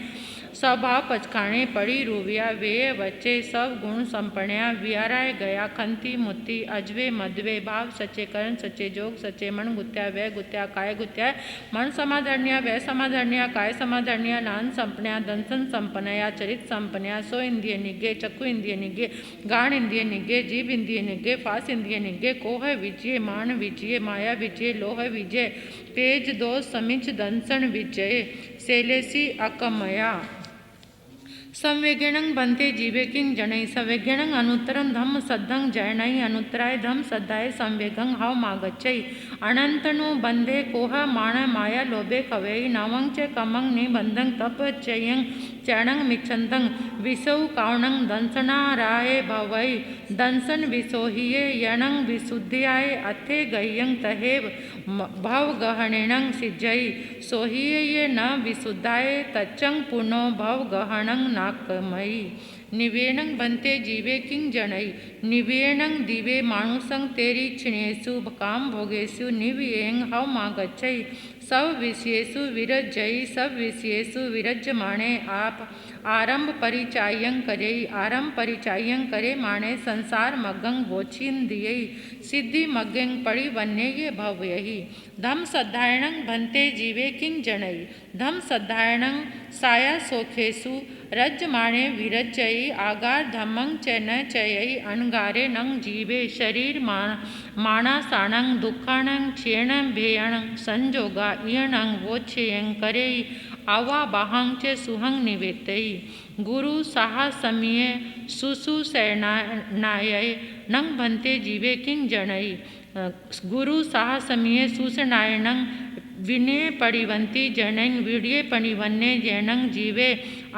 स्वभाव पचखाने पड़ी रूविया वेय वच्चे सब गुण संपण्या वियाराय गया खंती मुत्ती अजवे मध्वे भाव सचे करण सचे जोग सचे मन गुत्या वय गुत्या काय गुत्या मन समाधरण्या वय समाधरण्या काय समाधरण्या नान संपण्या दंसन संपनया चरित संपन्या सो इंद्रिय निगे चक्षु इंद्रिय निगे गाण इंद्रिय निगे जीव इंद्रिय निगे फास इंद्रिय निगे कोह विजय मान विजय माया विजय लोह विजय तेज दोष समिच दंसन विजय शैलेसी अकमया संवेगेणं बंते जीवे किंग जनै सवेगेणं अनुत्तरं धम्म सद्धं जयनै अनुत्तराय धम सद्धाय संवेगं हाव मागच्छै अनंतनु बंधे कोह माण माया लोभे खवेई नवं च कमं निबंधं तप चयं चरणं मिच्छन्तं विसौ कावणं दंसनाराय भवै दंसन विसोहिये यणं विशुद्ध्याय अथे गह्यं तहेव भव गहणेनं सिज्जै सोहिये न विशुद्धाय तच्चं पुनो भव गहणं नाकमयी निवेणं बंते जीवे किंग जनै निवेणं दिवे मानुसं तेरी क्षणेषु काम भोगेषु निवेयं हव मागच्छै सब विषयेषु विरजयि सब विषयेषु विरज्यमाणे आप आरंभ परिचायं करे आरंभ परिचायं करे माणे संसार मग्गं वोचिंदियै सिद्धि मग्गं परिवन्ये भवयहि धम सद्धायणं भन्ते जीवे किंग जनै धम सद्धायणं साया सोखेषु रज्यमाणे विरजयि आगार धम्मं च न चयै अणगारे नं जीवे शरीर माणासाणं दुःखाणं क्षेणं भेयणं संजोगा इयणं वोच्छेयं करे आवा बाहं च सुहं निवेतै गुरु साहा समीये सुसुसैनाय नं भन्ते जीवे किंग जनै गुरु साहा समीये सुसनायणं विनय परिवंती जनंग वीडिये पणिवन्ने जैनंग जीवे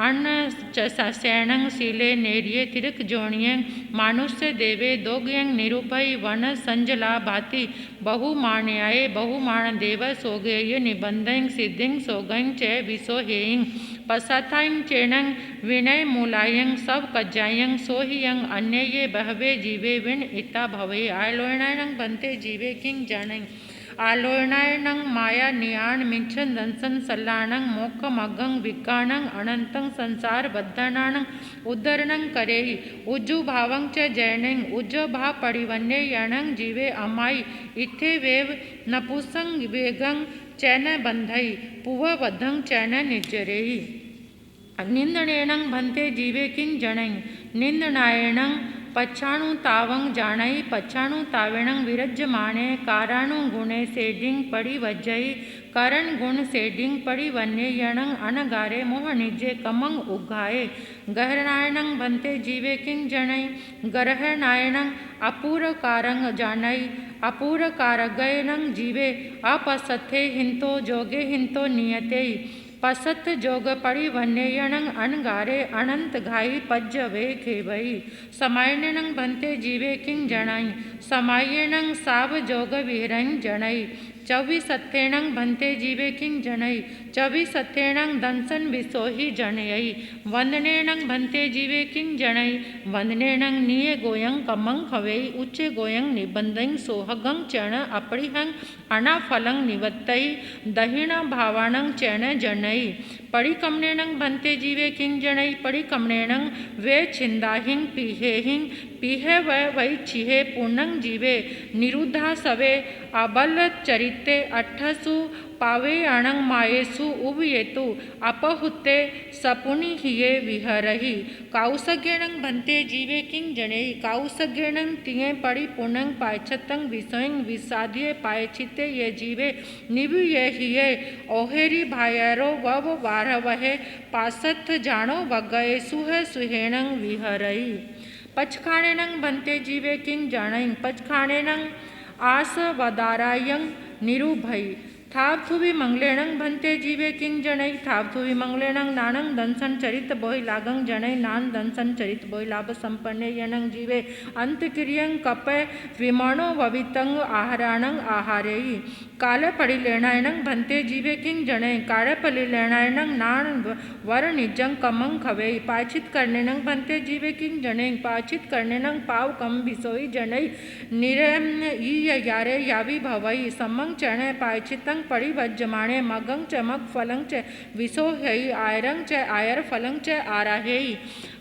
अन्न चैणंग शीले नेरिये तिरक जोणिये मानुष्य देवे दोग्यंग निरूपय वन संजला भाति बहुमान्याये बहुमान देव सोगेय निबंधंग सिद्धिंग सोगंग च विसोहेयंग पसाथायंग चेणंग विनय मूलायंग सब कज्जायंग सोहियंग अन्ये बहवे जीवे विन इता भवे आलोयनायंग बनते जीवे किंग जानंग आलोयनायणं माया नियाण मिच्छन दंसन सल्लाणं मोक्षमगं विज्ञानं अनंतं संसार बद्धनानं उद्धरणं करेहि उज्जु भावं च जैनं उज्ज भाव परिवन्ये यणं जीवे अमाई इत्थे वेव नपुसं वेगं चैन बंधई पुवबद्धं चैन निजरेहि निंदणेनं भन्ते जीवे किंग जनै निंदनायणं पच्छाणु तावं जाणई पच्छाणु तावेणं विरज्यमाणे काराणु गुणे सेडिंग परिवज्जई करण गुण सेडिंग परिवन्ये यणं अनगारे मोह निजे कमंग उगाए गहरनायणं भन्ते जीवे किंग जनै गरहनायणं अपूर कारंग जानई अपूर कारगयनं जीवे अपसथे हिंतो जोगे हिंतो नियते पसत जोग परिवन्ययणं अनगारे अनंत घाई पज्जवे खेवई समायननं भन्ते जीवे किंग जनै समायेणं साव जोग विहरं जनै चौविसत्थेणं भन्ते जीवे किंग जनै चौविसत्थेणं दंसन विसोहि जनयै वंदनेणं भन्ते जीवे किंग जनै वंदनेणं निये गोयं कमं खवेई उच्चे गोयं निबंधं सोहगं चण अपरिहं अनाफलं निवत्तै दहिण भावाणं चण जनै परिकमनेणं भन्ते जीवे किंग जनै परिकमनेणं वे छिंदाहिं पीहेहिं पीहे वै छिहे पूर्णं जीवे निरुद्धा सवे अबल चरिते अट्ठसु पावेयाणं मायेषु उभयेतु अपहुते सपुनि हिये विहरहि काउसगेणं भन्ते जीवे किंग जनै काउसगेणं तिये परिपूर्णं पायच्छतं विषयं विसाध्ये पायच्छिते ये जीवे निविये हिये ओहेरी भायरो वव वारवहे पासथ जाणो वगये सुह सुहेणं विहरहि पचखाणेनं भन्ते जीवे किं जणैं पचखाणेनं आस वदारायं निरुभई थावथुवि मंगलेणं भन्ते जीवे किं जणै थावथुवि मंगलेणं नानं दंसन चरित बोहि लागं जणै नान दंसन चरित बोहि लाभ संपन्ने यनं जीवे अंतक्रियं कपय विमणो भवितं आहाराणं आहारेयि काले परिलेणायणं भन्ते जीवे किं जणै काले परिलेणायणं नान वर निजं कमं खवेयि पाचित करनेनं भन्ते जीवे किं जणै पाचित करनेनं पाव कम विसोई जणै निरम यारे यावि भवई समं चणे पाचितं परिवज्जमाणे मगं च मग फलं च विसोह्यई आयरं च आयर फलं च आराहेयि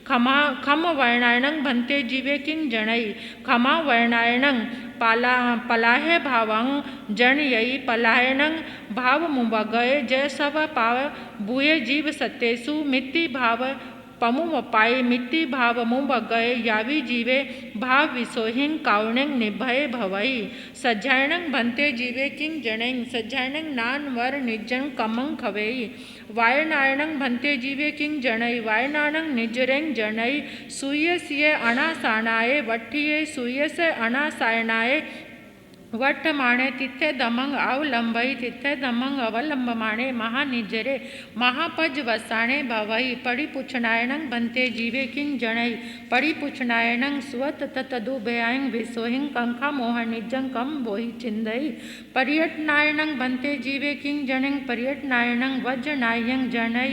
खम वर्णायणं भन्ते जीवे किं जणै खमा वर्णायणं पलाहे भावं जणयई पलायणं भाव मुबगय जय सब पाव बुए जीव सत्यसु मित्ति भाव पमुवपाई मित्ति भाव मुबगय यावि जीवे भाव विसोहिं काउणें निभय भवई सज्जायणं भन्ते जीवे किं जणैं सज्जायणं नान वर निजं कमं खवेयि वायनायणं भन्ते जीवे किं जणै वायनाणं निजरें जणै सूयस्ये अणासाणाये वट्ठिये सूयसे अणासायणाये वट्टमाणे तिथे दमंग अवलंबई तिथे दमंग अवलंबमाणे महानिजरे महापज वसाणे भवई परिपुछनायणं भन्ते जीवे किं जणै परिपुछनायणं स्वत ततदुभयां विसोहिं कंखा मोहनिजं कम बोहि चिंदई पर्यटनायणं भन्ते जीवे किं जणं पर्यटनायणं वज्रनायं जणै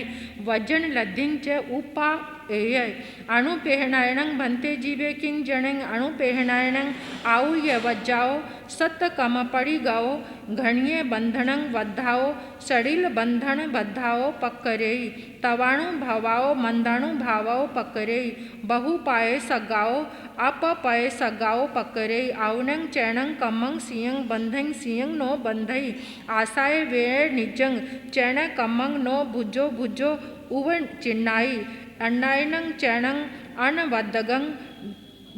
वज्रन लद्धिं च उपा अणुपेहनायणं भन्ते जीवे किं जणं अणुपेहनायणं आऊय वज्जाओ सत कम पड़ी गाओ घणिये बंधनं बद्धाओ सड़िल बंधन बद्धाओ पकरेई तवाणु भवाओ मंदाणु भावाओ पकरेई बहु पाए सगाओ अप पाए सगाओ पकरेई आवनं चैणं कमं सियं बंधं सियं नो बंधई आसाए वेड़ निजंग चैण कमंग नो भुजो भुजो उव चिन्नाई अन्नायनं चैणं अनवदगं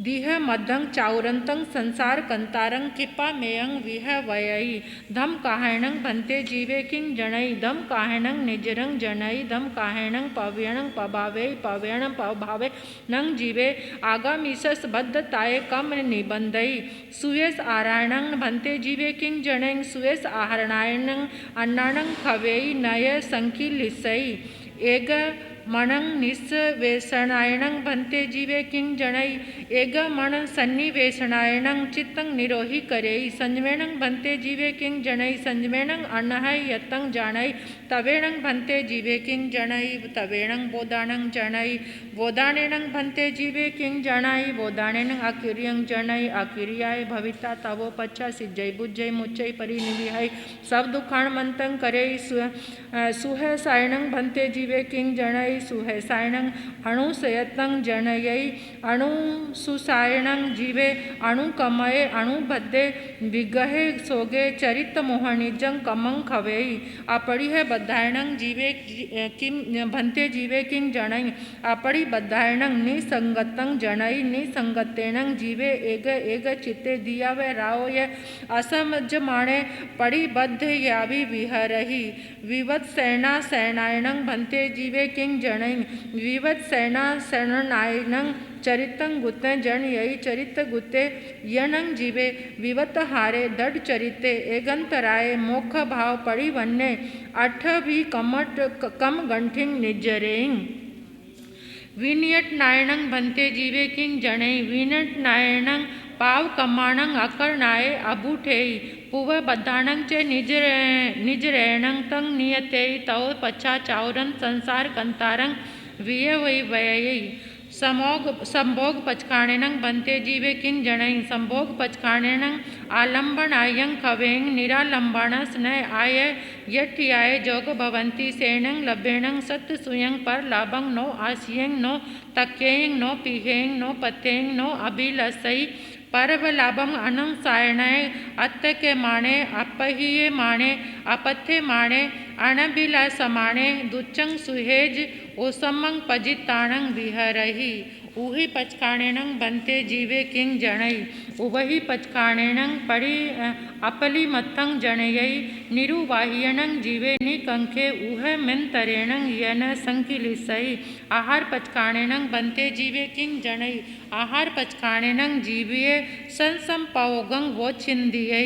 दिह मदं चाउरंतं संसार कंतारं किपा मेयं विह वयई धम काहेणं भन्ते जीवे किं जणै धम काहेणं निजरं जणै धम काहेणं पव्यणं पभावे पव्यणं पभावे नंग जीवे आगामीसस बद्धताये कम निबंधई सुयस आरायणं भन्ते जीवे किं जणै सुयस आहरणायणं अन्नाणं खवेई नय संकिलिसई एग मणं निस्वेषणायणं भन्ते जीवे किं जणै एग मण सन्निवेशनायणं चित्तं निरोहि करेई संजमेणं भन्ते जीवे किं जणै संजमेणं अनहय यतं जानै तवेणं भन्ते जीवे किं जणै तवेणं बोधाणं जणै बोधाणेनं भन्ते जीवे किं जणै बोधाणेनं आकिर्यं जणै आकिर्याय भविता तवो पच्छा सिज्जै बुज्जै मुच्चै परिनिविहै सब दुखाण मंतं करेई सुह सायणं भन्ते जीवे किं जणै सुहसायणं अणुसयतं जनयै अणुसुसायणं जीवे अणुकमये अणुबद्धे विगहे सोगे चरित मोहनिजं कमं खवेई अपरिह बद्धायणं जीवे किं भन्ते जीवे किं जणै अपरि बद्धायणं निसंगतं जणै निसंगतेनं जीवे एग एग चित्ते दिया वे राव ये असमजमाणे परिबद्ध यावि विहरहि विवत्सेना सेनायणं भन्ते जीवे किं जणै विवत्सेना सेनायणं चरितं गुते जणयई चरित गुते यनं जीवे विवत हारे दड चरिते एगंतराय मोख भाव परिवन्ने अठ भी कमट कम गंठिं निजरें विनियट नायणं भन्ते जीवे किं जणै विनट नायणं पाव कमाणं अकरणाय अबूठेई पुव बद्धाणं च निजरेणं तं नियतेई तव पच्छा चाउरं संसार कंतारं विय वै वयई संभोग पचखाणेनं भन्ते जीवे किं जणै संभोग पचखाणेनं आलंबनायं खवें निरालंबाणस न आय यठ्याय जोग भवन्ति सेणं लभेणं सत्य सुयं पर लाभं नो आसियं नो तक्यें नो पीहें नो पथें नो अभिलसई परव लाभम अनंसायणाय अत्त के माणे अपहिये माणे अपत्थे माणे अणबिलासमाणे दुच्चंग सुहेज ओसमंग पजिताणंग विहरहि ऊहि पचखाणेनं भन्ते जीवे किं जणै उभहि पचकाणेनं परि अपलिमत्थं जनयै निरुवाह्यनं जीवे निकंखे उह मिंतरेणं यन संकिलिसै आहार पचकाणेनं बंते जीवे किंग जनै आहार पचकाणेनं जीवे संसंपवोगं वोच्छिंदियै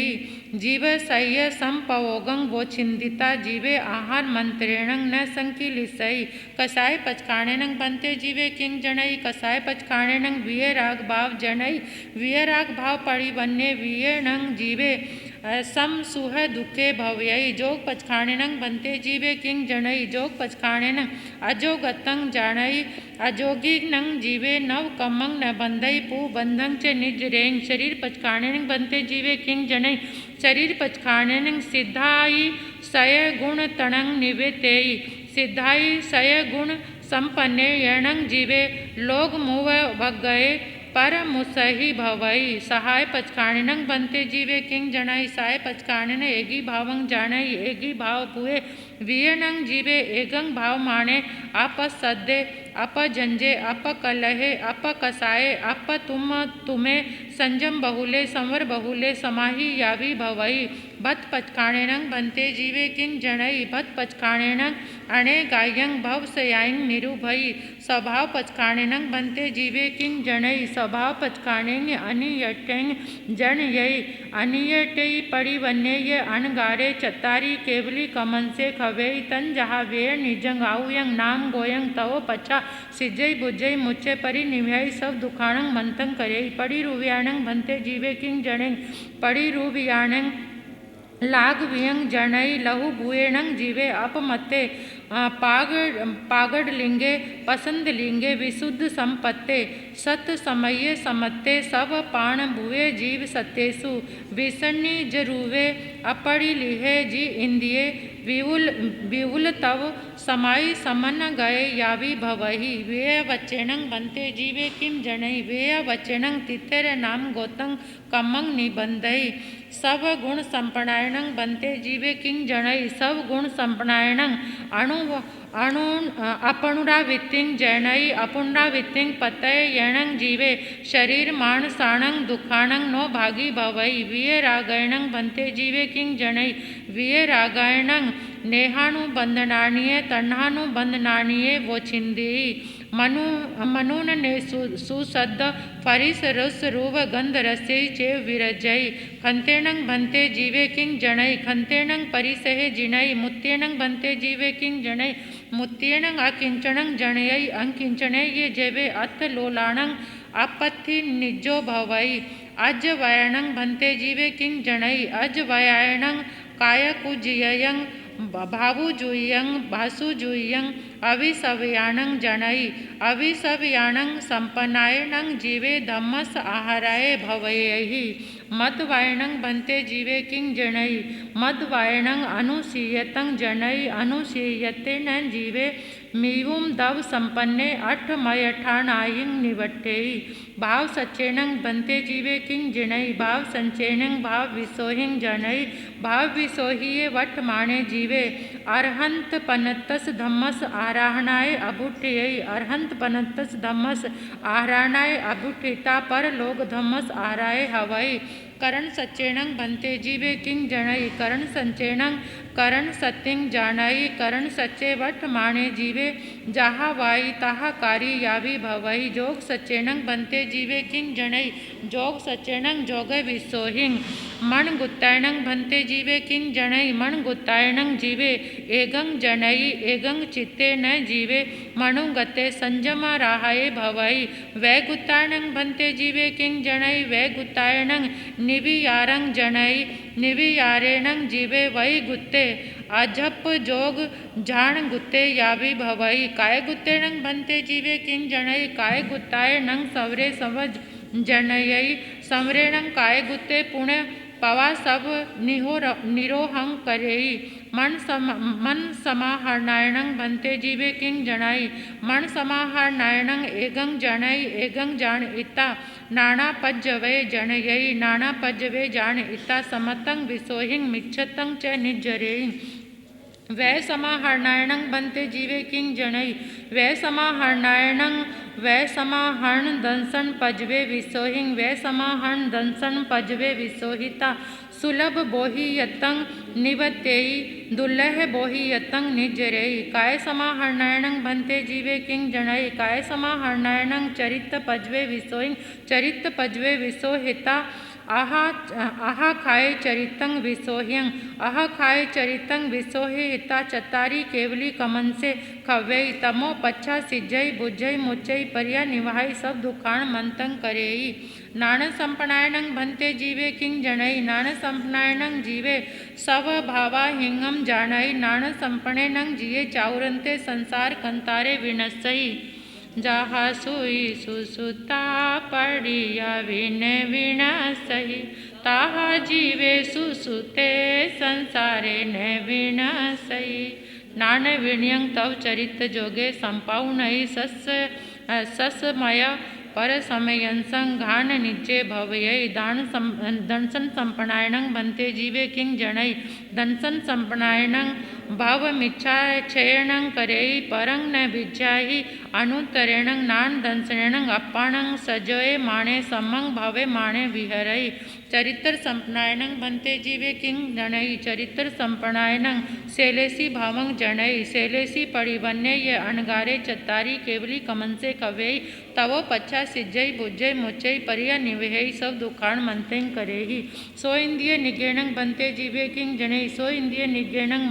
जीव सह्य संपवोगं वोच्छिंदिता जीवे आहार मंत्रेणं न संकिलिसै कसाय पचकाणेनं बंते जीवे किंग जनै कसाय पचकाणेनं वियराग भाव जनै वियराग भाव परिवन्ये वियेणं जीवे सम सुह दुखे भवयै जोग पचकाणेनं बंते जीवे किंग जनै जोग पचकाणेनं अजोगतं जानै अजोगिनं जीवे नव कमं न बंधै पु बंधं च निजरें शरीर पचकाणेनं बंते जीवे किंग जनै शरीर पचकाणेनं सिद्धाई सय गुण तणं निवेतेई सिद्धाई सय गुण संपन्ने यणं जीवे लोग मुव भगये पर मुसहि भवै सहाय पचकाणेनं बंते जीवे किंग जनै सहाय पचकाणेन एगी भावं जानै एगी भाव पुए वियणं जीवे एगं भाव माणे अपसद्दे अपजंजे अपकलहे अपकसाये अप तुमे संजम बहुले संवर बहुले समाहि यावी भवै भत पचकाणेनं बंते जीवे किंग जनै भत पचकाणेनं अणे गायं भवसयां निरुभै स्वभाव पचकाणेनं बंते जीवे किंग जनै स्वभाव पचकाणें अनियटें जनयै अनियटै परिवन्ये अणगारे चतारी केवली कमन से खवे तन जहा वेय निजंग आउयं नाम गोयं तव पछा सिजै बुझै मुच्चे परि निभ्यै सब दुखाणं मंतं करयै परिरुव्याणं बंते जीवे किंग जणें परिरुव्याणं लाग वियं जनै लहु भुयेणं जीवे अपमत्ते पागड़ लिंगे पसंद लिंगे विशुद्ध संपत्ते सत समये समत्ते सब पाण भुए जीव सत्येसु विसन्नी जरूवे अपड़ी लिहे जी इंदिये विवुल तव समाई समन गए यावी भवहि वेय वचेणं बंते जीवे किम जनै वेय वचेणं तिथेर नाम गोतं कमं निबंधै सब गुण संपणायणं बंते जीवे किंग जनै सब गुण संपणायणं अपनुरावृत्तिं जनै अपुनरावृत्तिं पतय यणं जीवे शरीर मानसाणं दुखाणं नो भागी भवै वियरागयणं बंते जीवे किंग जनै वियरागायणं नेहानु बंधनानिये तन्हानु बंधनानिये वोछिंदी मनुन ने सुसद्द फरिस रस रूव गंध रसे चेव विरजै खंतेणं बंते जीवे किंग जनै खंतेणं परिसहे जिनै मुत्येणं बंते जीवे किंग जनै मुत्येणं अकिंचणं जणयै अंकिंचणे ये जेवे अथ लोलाणं अपत्थि निजो भवै अज वयणं बंते जीवे किंग जनै अज वयायणं कायकुजियं भावुजुयं भासुजुयं अविसवयाणं जनै अविसवयाणं संपन्नायणं जीवे धम्मस आहाराय भवयैहि मद्वायणं बंते जीवे किंग जनै मद्वायणं अनुशीयतं जनै अनुशीयते न जीवे मीवुं दव संपन्ने अठमयठाणायिं निवट्टेहि भाव सच्चेणं बंते जीवे किंग जनै भाव संचेणं भाव विसोहिं जनै भाव विसोहिये वट माणे जीवे अरहंत पनत्तस धम्मस आराहणाय अभुट्यै अरहंत पनत्तस धम्मस आराहणाय अभुट्ठिता पर लोग धम्मस आराय हवै करण सच्चेणं बंते जीवे किंग जनै करण संचेणं करण सत्यं जानै करण सच्चे वट माणे जीवे जहा वाई ताहा कारी यावी भवै जोग सच्चेणं बंते जीवे किंग जनै जोग सच्चेणं जोग विसोहिं मन गुत्तायणं बंते जीवे किंग जनै मन गुत्तायणं जीवे एगं जनै एगं चित्ते न जीवे मनुगते संजम राहाये भवै वै गुत्तायणं बंते जीवे किंग जनै वै गुत्तायणं निवियारं जनै निवियारेणं जीवे वै गुत्ते अजप जोग जान गुत्ते यावी भवै काय गुत्तेणं बंते जीवे किंग जनै काय गुत्तायणं सवरे समझ जनयै समरेणं काय गुत्ते पुण्य पवा सब निरोहं करेई मन समाहरणायणं बंते जीवे किंग जनै मन समाहरणायणं एगं जनै एगं जान इता नाना पज्जवे जनयै नाना पज्जवे जान इता समतं विसोहिं मिच्छतं च निज्जरेई वै समाहरणायणं बन्ते जीवे किं जनै वै समाहरणायणं वै समाहरण दंसन पजवे विसोहिं वै समाहरण दंसन पजवे विसोहिता सुलभ बोहि यतं निवतेयि दुर्लह बोहि यतं निजरेयि काय समाहरणायणं बन्ते जीवे किं जनै काय समाहरणायणं चरित पजवे विसोहिं चरित पजवे विसोहिता आहा खाए चरितं विसोह्यं आहा खाए चरितं विसोहि हिता चतारी केवली कमन से खव्यई तमो पच्छा सिज्जई बुज्जई मुच्चई परिया निवाहई सब दुखाण मंतं करेई नाण संपणायणं बन्ते जीवे किं जनै नाण संपणायणं जीवे सव भावा हिंगम जानई नाण संपणेनं जिये चाउरंते संसार कंतारे विनसई जहा सुई सुसुता पड़िया विन विनसई ताहा जीवे सुसुते संसारे न विनसई नान विण्यं तव चरित जोगे संपाऊ नहीं ससमय पर समयंसं घान निज्जे भवयै दंसन संपणायणं बन्ते जीवे किं जनै दंसन संपणायणं भावमिच्छा क्षयणं करेयि परं न विज्ञाहि अनुतरेणं नान दंसनेणं अप्पाणं सजये माणे समं भावे माणे विहरई चरित्र संपणायणं बन्ते जीवे किं जनै चरित्र संपणायणं शैलेसी भावं जनै शैलेसी परिवन्य ये अणगारे चतारी केवली कमन से कवेई तवो पच्छा सिज्जई बुज्जई मुच्चई परिया निवेहई सब दुखाण मंतें करेहि सो इंद्रिय निगेणं बन्ते जीवे किं जनै सो इंद्रिय निगेणं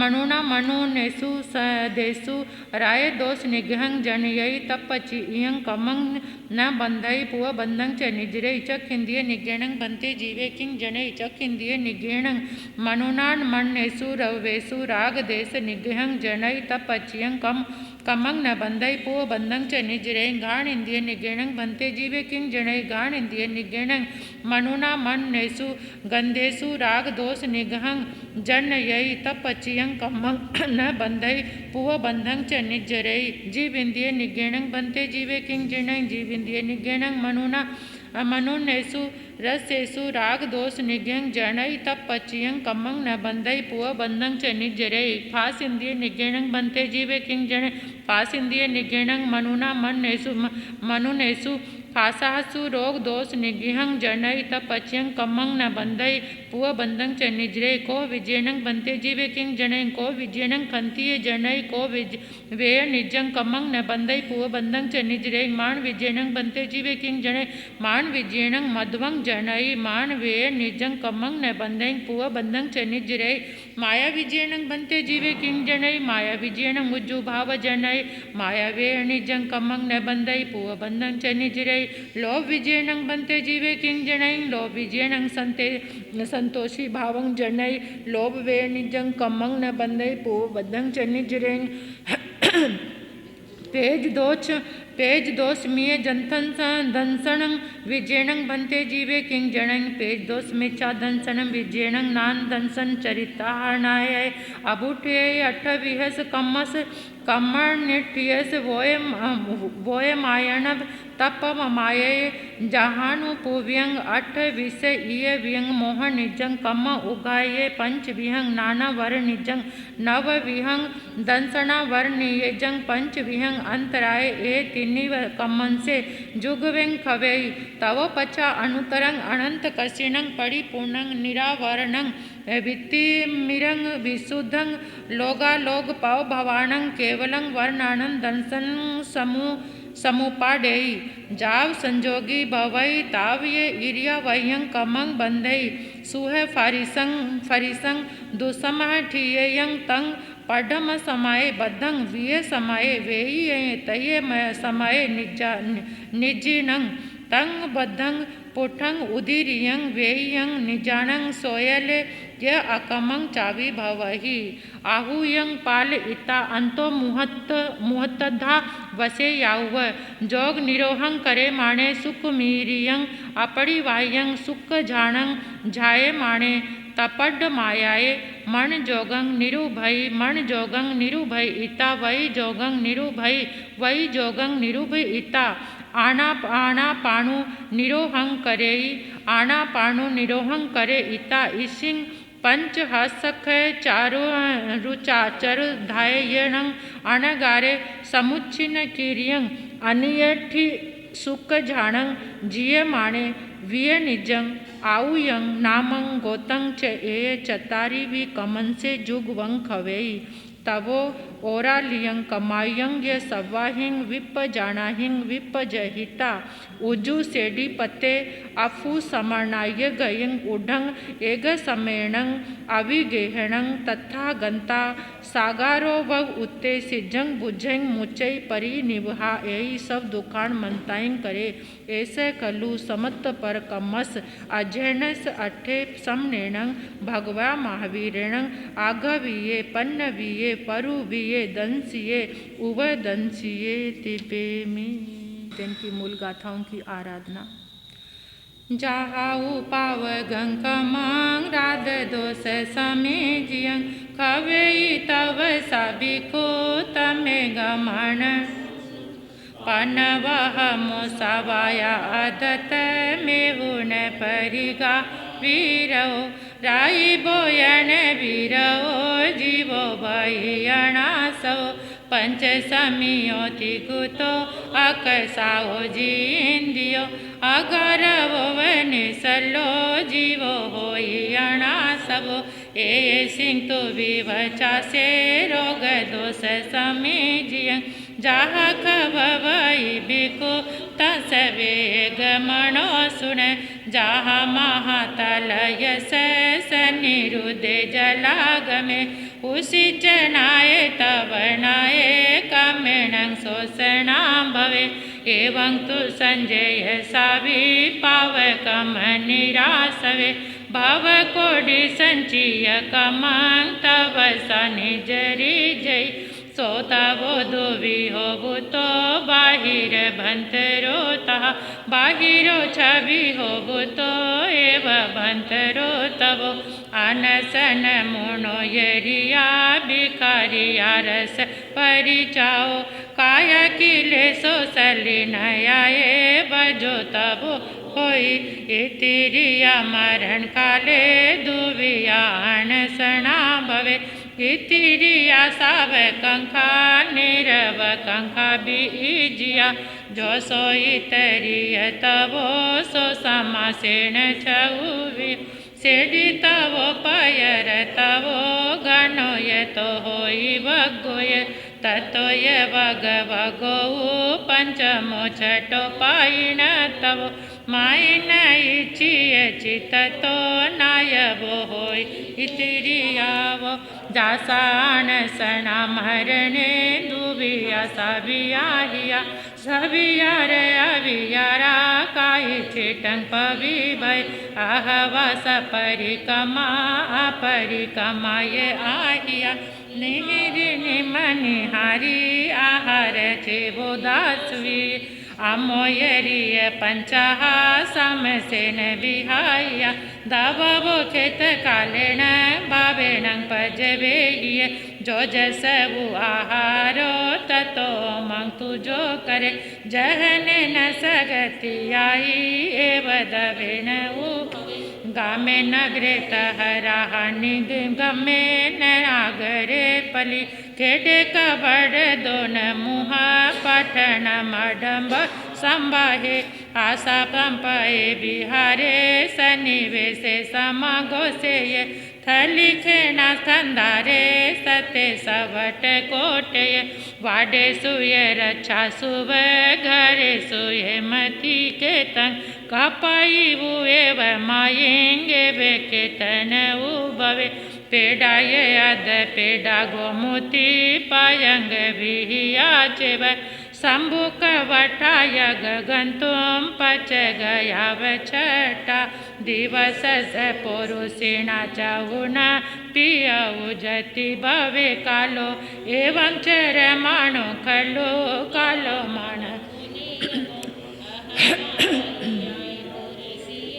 मनुना मनुनेसु देसु राय दोष निगहं जनयई तपचियं कमं न बंधई पुव बंधं च निजरे चक इंद्रिय निगेणं बन्ते जीवे किं जनै चक इंद्रिय निगेणं मनुनान मन्नेसु रवेसु राग देश निगहं जनै तपचियं कमं न बंधई पुव बंधं च निजरे गाण इंद्रिय निगेणं बन्ते जीवे किं जनै गाण इंद्रिय निगेणं मनुना मन्नेसु गंधेसु राग दोष निगहं जनयई तपचियं कमं न बंधई पुव बंधं च निजरे जीव इंद्रिय निगेणं बन्ते जीवे किं जनै जीव इंद्रिय निगेणं मनुनेसु रसेसु राग दोष निगहं जनई तपचियं कमं न बंधई पुव बंधं च निजरे फास इंद्रिय निगेणं बन्ते जीवे किं जनै फास इंद्रिय निगेणं मनुनेसु फासासु रोग दोष निगहं जनई तपचियं कमं न बंधई पुव बंधं च निजरे को विजयनं बन्ते जीवे किं जनै को विजयनं खंतिये जनै को वेय निजं कमं न बंधई पुव बंधं च निजरे मान विजयनं बन्ते जीवे किं जनै मान विजयनं मध्वं जनई मान वेय निजं कमं न बंधई पुव बंधं च निजरे माया विजयनं बन्ते जीवे किं जनै माया विजयनं उज्जु भाव जनै माया वेय निजं कमं न बंधई पुव बंधं च निजरे लोभ विजयनं बन्ते जीवे किं जनै लोभ विजयनं संतोषी भावं जनै लोभ वे निजं कमं न बंधई पुव बंधं च निजरे पेज दोष मिये जंथन दंसनं विजयनं बन्ते जीवे किं जनै पेज दोष मिच्छा दंसनं विजयनं नान दंसन चरिताहरणाय अबुठे अठ विहस कमस कमण निठियस वोय मायणव तप माये जहानु पुव्यंग अठ विष इय व्यंग मोह निजंग कम उगाये पंच विहंग नाना वर निजंग नव विहंग दंसना वर नियजंग पंच विहंग अंतराय ए तिन्नी कमन से जुग व्यंग खवेई तव पचा अनुतरंग अनंत कशिणंग परिपूर्णंग निरावरणंग वित्ति मिरंग विशुद्धंग लोगालोग पव भवाणंग केवलं वर्णानं दंसन समुपाडेयी जाव संजोगी भवई ताव्य इरिया वह्यं कमंग बंधई सुह फरिसंग दुसमह ठियं तंग पढ़म समाये बद्धं विय समाये वेयी तये समाये निजिनंग तंग बद्धं पुठंग उदीरियं वेयं निजानंग सोयल य अकमं चावी भवहि आहूयं पाल इता अंतो मुहत्तधा वसे याव जोग निरोहं करे माणे सुख मीरियं अपरिवाह्यं सुख झाणं झाये माणे तपड मायाए मन जोगं निरुभय इता वही जोगं निरुभय इता आना पाणु निरोहं करेई आना पाणु निरोहं करे इता इसिंग पंचहसख चारु रुचाचर धायणं अणगारे समुच्छिन्न किरियं अनियठी सुख झाणं जिय माणे विय निजं आउयं नामं गोतं च एय चतारी वि कमंसे जुग वं खवेई तवो ओरालियं कमायं य सवाहिं विप जानाहिं विप जहिता उजु सेडी पते अफु समर्णाय गयं उढं एग समेणं अविगेहणं तथा गंता सागारो वग उत्ते सिजंग बुझंग मुचई परी निभा एई सब दुकान मनताइं करे ऐसे कलु समत्त पर कमस अजहनस अठे समनेणं भगवा महावीरेणं आघविये पन्नविये परुविये दंसिये उवदंसिये तिपे में। इनकी मूल गाथाओं की आराधना। जाहाऊ पाव गंक मांग राध दोष समे जियं खवेई तव सबिको तमे गमन पनवह मुसवाया आदत मेहुन परिगा वीरो राई बोयन वीरो जीवो भयणासो पंच समियोति गुतो अकसाओ जींदियो अगरवो वनिसलो जीवो होई अणासवो ए सिंह तो विवचा से रोग दोष समेजियं जहा खवई बिको तसवे गमनो सुन जहा महातलय सनिरुदे जलागमे उसी चनाए तवनाए कमेणं शोषणा भवे एवं तु संजय सावी पावकम निरासवे भव कोडि संचिय कमं तव सनि जरी जय सोता बोधो विहो भूतो बाहिर भंतरो तहा बाहिरो छवि हो भूतो एव भंतरो तवो अनसन मुनो यरिया भिखारिया रस परिचाओ काया किले सो सली नयाए बजो तबो होई इतिरिया मरण काले दुविया अनसना भवे इतिरिया साव कंखा निरव कंखा बीजिया जो सो इतरिय तवो सो समासेन छउवि सेडी तवो पयर तवो गणोय तो होई वगोय ततोय वग वगो पंचमो छठो पायिण तवो मायिन इचिय चित तो नायवो होय इतिरियावो जासान सना मरणे दुबिया सबियाहिया सबिया रे अबियारा काई चिटंग पवि भय आहवास परिकमा अपरिकमा ये आहिया निहिरि निमनिहारी आहार छे बोदासवी अमोयरिय पंचहा समसेन विहाया दावो खेत कालेण भावेण पजवेय जो जसवु आहारो ततो मंग तुजो करे जहने न सगति आई एव दवेण गामे नगरे तहरा निगमे नागरे पली खेडे कबड़ दोन मुहा पठन मडम्ब संभाहे आशा पंपये बिहारे सनिवेशे समागोसेय थली खेना थंदारे सते सवट कोटे वाडे सुय रक्षा सुव घरे सुय मती के तंग कपाई एव मायेंगे वे केतन उभवे पेडाय अद पेडा गोमुती पायंग विहियाचेव शंभुक वटाय गगंतुम पच गया वछटा दिवस स पुरुषिणा चाहुना पिया उजति भवे कालो एवं चर मानो खलो कालो मान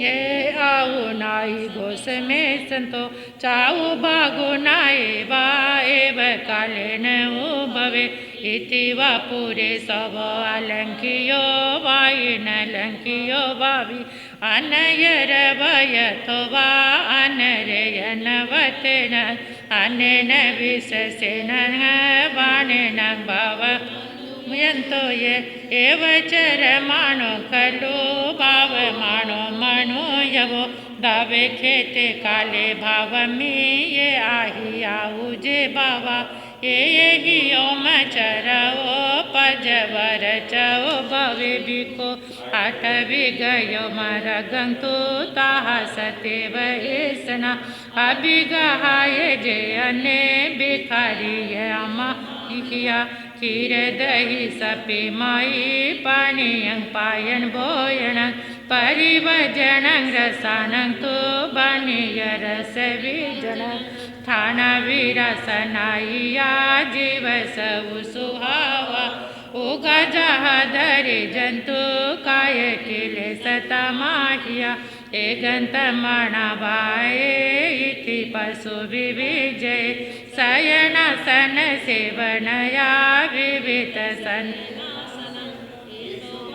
ये आऊ नाई घोष में संतो चाऊ बागु नाए वा एव काले न भवे इति वा पूरे सब अलंकियो वाई न लंकियो भावी अनयर वयथो वा अनरेय नवतेन अनेन विशसेन बाणेन भाव मुयन्तो ये एव चरमाणो खलु भावमाणो मनो यवो दावे खेते काले भावमी ये आही आहुजे बावा ये ही ओम चरवो पजवर चो भवे बिको आठवी गयो मारा गंतु ताहा सतेव एसना अभिगहाये जे अने भिखारी अमा हिया खीर दही सपे माई पानीयं पायन भोयन परिवजन रसानं तो बानीय रस विजन थाना विरसनाइया जीव सऊ सुहावा उगा जहादरे जंतु काय किले सतमाहिया एगंत मणवाए इति पशु विविजय शयनासन सेवनया विविध सन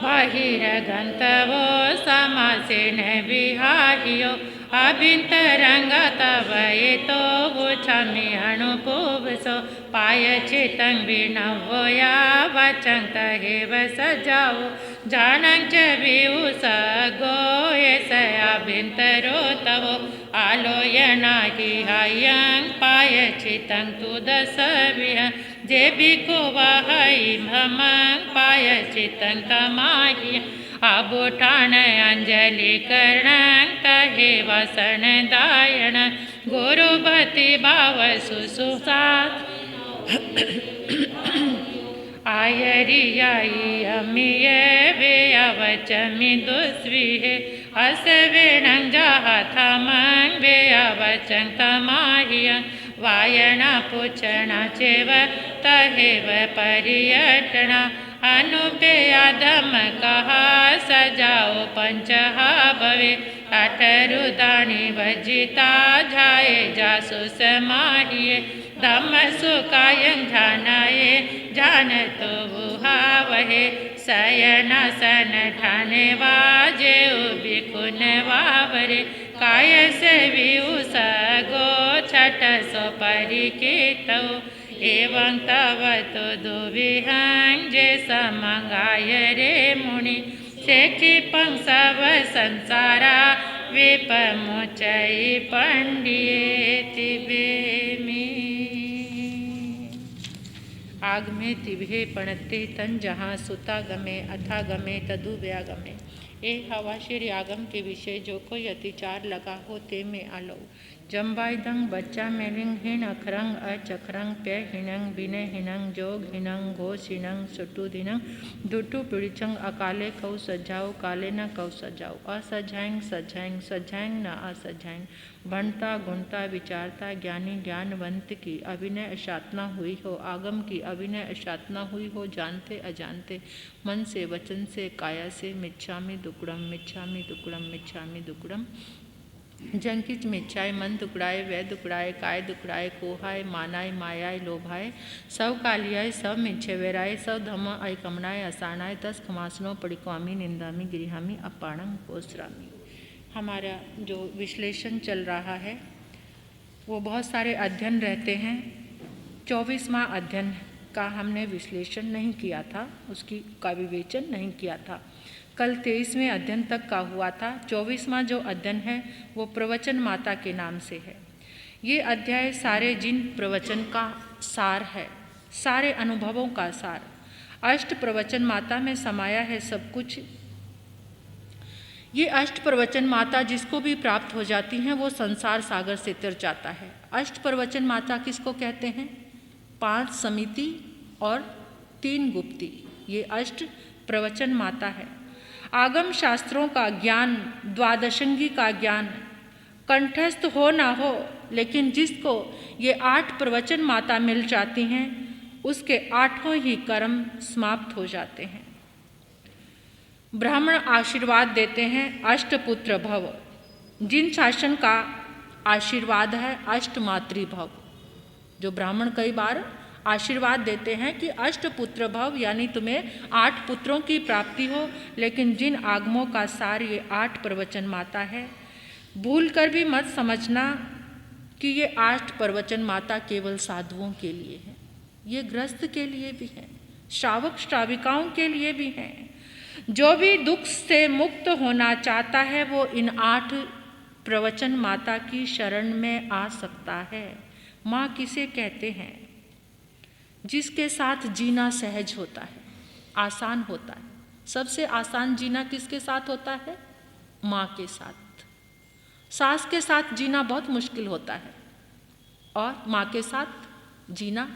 बहिर्गंतवो समासेन विहाहियो अभिंतरंग तव एतो वुचमि अणुपुवसो पायचितं विनवोया वचं तहेव सजाओ जानं च विउसगो एस अभिंतरो तवो आलोयनाहि हयं पायचितं तुदसविह जे बिको वहै भमं पायचितं तमाहि आबोठान अंजलि करणं तहे वसन दायण गुरुपति भाव सुसुसात आयरियाई अमिय वे अवचमि दुस्विहे असवेणं जाहथमं वे अवचं तमाहियं वायना पुचना चेव तहेव पर्यटना अनुपेयादम कहा सजाओ पंचहा भवे अठरुदानी वजिता जाए जासुस माहिए धम सुकायं ध्यानाये जानतो वहे शयनासन ठाने वाजे बिकुन वावरे काय से विउस गो छठ सो परिकितो एवं तव तो दुविहं जे समंगाय रे मुनि शेखिपं सब संसारा विपमुचै पंडिये तिबेमि आग में तिभे पणते तन जहाँ सुता गमे अथा गमे तदु व्यागमे ए हवा श्री आगम के विषय जो कोई अतिचार लगा हो ते में आलो जम्बाइदंग बच्चा मेलिंग हिण अखरंग अचखरंग प्य हिणंग बिने हिणंग जोग हिणंग घोष हिणंग सुटु दिनंग दुटु पिड़िचंग अकाले कौ सजाओ काले न कौ सजाओ असजाएंग सजाएंग सजाएंग न असजाएंग भणता गुणता विचारता ज्ञानी ज्ञानवंत की अभिनय अशातना हुई हो आगम की अभिनय अशातना हुई हो जानते अजानते मन से वचन से काया से मिच्छामि दुक्कड़म मिच्छामि दुक्कड़म मिच्छामि दुक्कड़म जंकिच मिच्छाए मन दुकड़ाए वै दुकड़ाए काय दुकड़ाए कोहाय मानाय मायाय लोभाय सब कालियाय सब मिच्छे वेराय सब धम अय कमनाय असानाय तस खमासनो पड़िक्वामी निंदामी गृहामी अपाणम पोसरामी। हमारा जो विश्लेषण चल रहा है वो बहुत सारे अध्ययन रहते हैं। 24वां अध्ययन का हमने विश्लेषण नहीं किया था, उसकी का विवेचन नहीं किया था। कल 23वें अध्ययन तक का हुआ था। 24वां जो अध्ययन है वो प्रवचन माता के नाम से है। ये अध्याय सारे जिन प्रवचन का सार है, सारे अनुभवों का सार। अष्ट प्रवचन माता में समाया है सब कुछ। ये अष्ट प्रवचन माता जिसको भी प्राप्त हो जाती हैं वो संसार सागर से तर जाता है। अष्ट प्रवचन माता किसको कहते हैं? 5 समिति और 3 गुप्ती, ये अष्ट प्रवचन माता है। आगम शास्त्रों का ज्ञान, द्वादशंगी का ज्ञान कंठस्थ हो ना हो, लेकिन जिसको ये 8 प्रवचन माता मिल जाती हैं उसके 8 ही कर्म समाप्त हो जाते हैं। ब्राह्मण आशीर्वाद देते हैं अष्टपुत्र भव। जिन शासन का आशीर्वाद है अष्टमातृ भव, जो ब्राह्मण कई बार आशीर्वाद देते हैं कि अष्टपुत्र भव यानी तुम्हें 8 पुत्रों की प्राप्ति हो, लेकिन जिन आगमों का सार ये 8 प्रवचन माता है। भूल कर भी मत समझना कि ये 8 प्रवचन माता केवल साधुओं के लिए हैं, ये गृहस्थ के लिए भी हैं, श्रावक श्राविकाओं के लिए भी हैं। जो भी दुख से मुक्त होना चाहता है वो इन 8 प्रवचन माता की शरण में आ सकता है। माँ किसे कहते हैं? जिसके साथ जीना सहज होता है, आसान होता है। सबसे आसान जीना किसके साथ होता है? माँ के साथ। सास के साथ जीना बहुत मुश्किल होता है और माँ के साथ जीना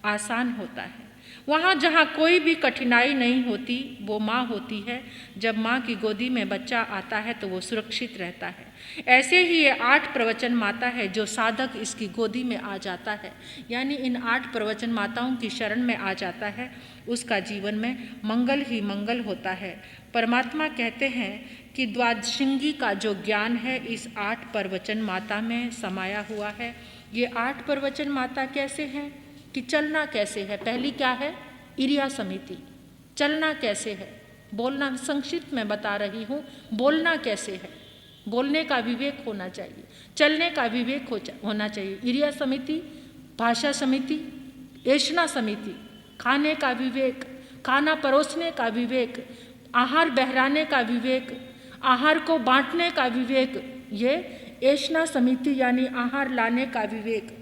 आसान होता है। वहाँ जहाँ कोई भी कठिनाई नहीं होती वो माँ होती है। जब माँ की गोदी में बच्चा आता है तो वो सुरक्षित रहता है। ऐसे ही ये 8 प्रवचन माता है जो साधक इसकी गोदी में आ जाता है, यानी इन 8 प्रवचन माताओं की शरण में आ जाता है, उसका जीवन में मंगल ही मंगल होता है। परमात्मा कहते हैं कि द्वादशिंगी का जो ज्ञान है इस 8 प्रवचन माता में समाया हुआ है। ये 8 प्रवचन माता कैसे हैं कि चलना कैसे है? पहली क्या है? इरिया समिति। चलना कैसे है? बोलना, संक्षिप्त में बता रही हूँ, बोलना कैसे है? बोलने का विवेक होना चाहिए, चलने का विवेक होना चाहिए। इरिया समिति, भाषा समिति, ऐशना समिति, खाने का विवेक, खाना परोसने का विवेक, आहार बहराने का विवेक, आहार को बांटने का विवेक, ये ऐशना समिति यानी आहार लाने का विवेक।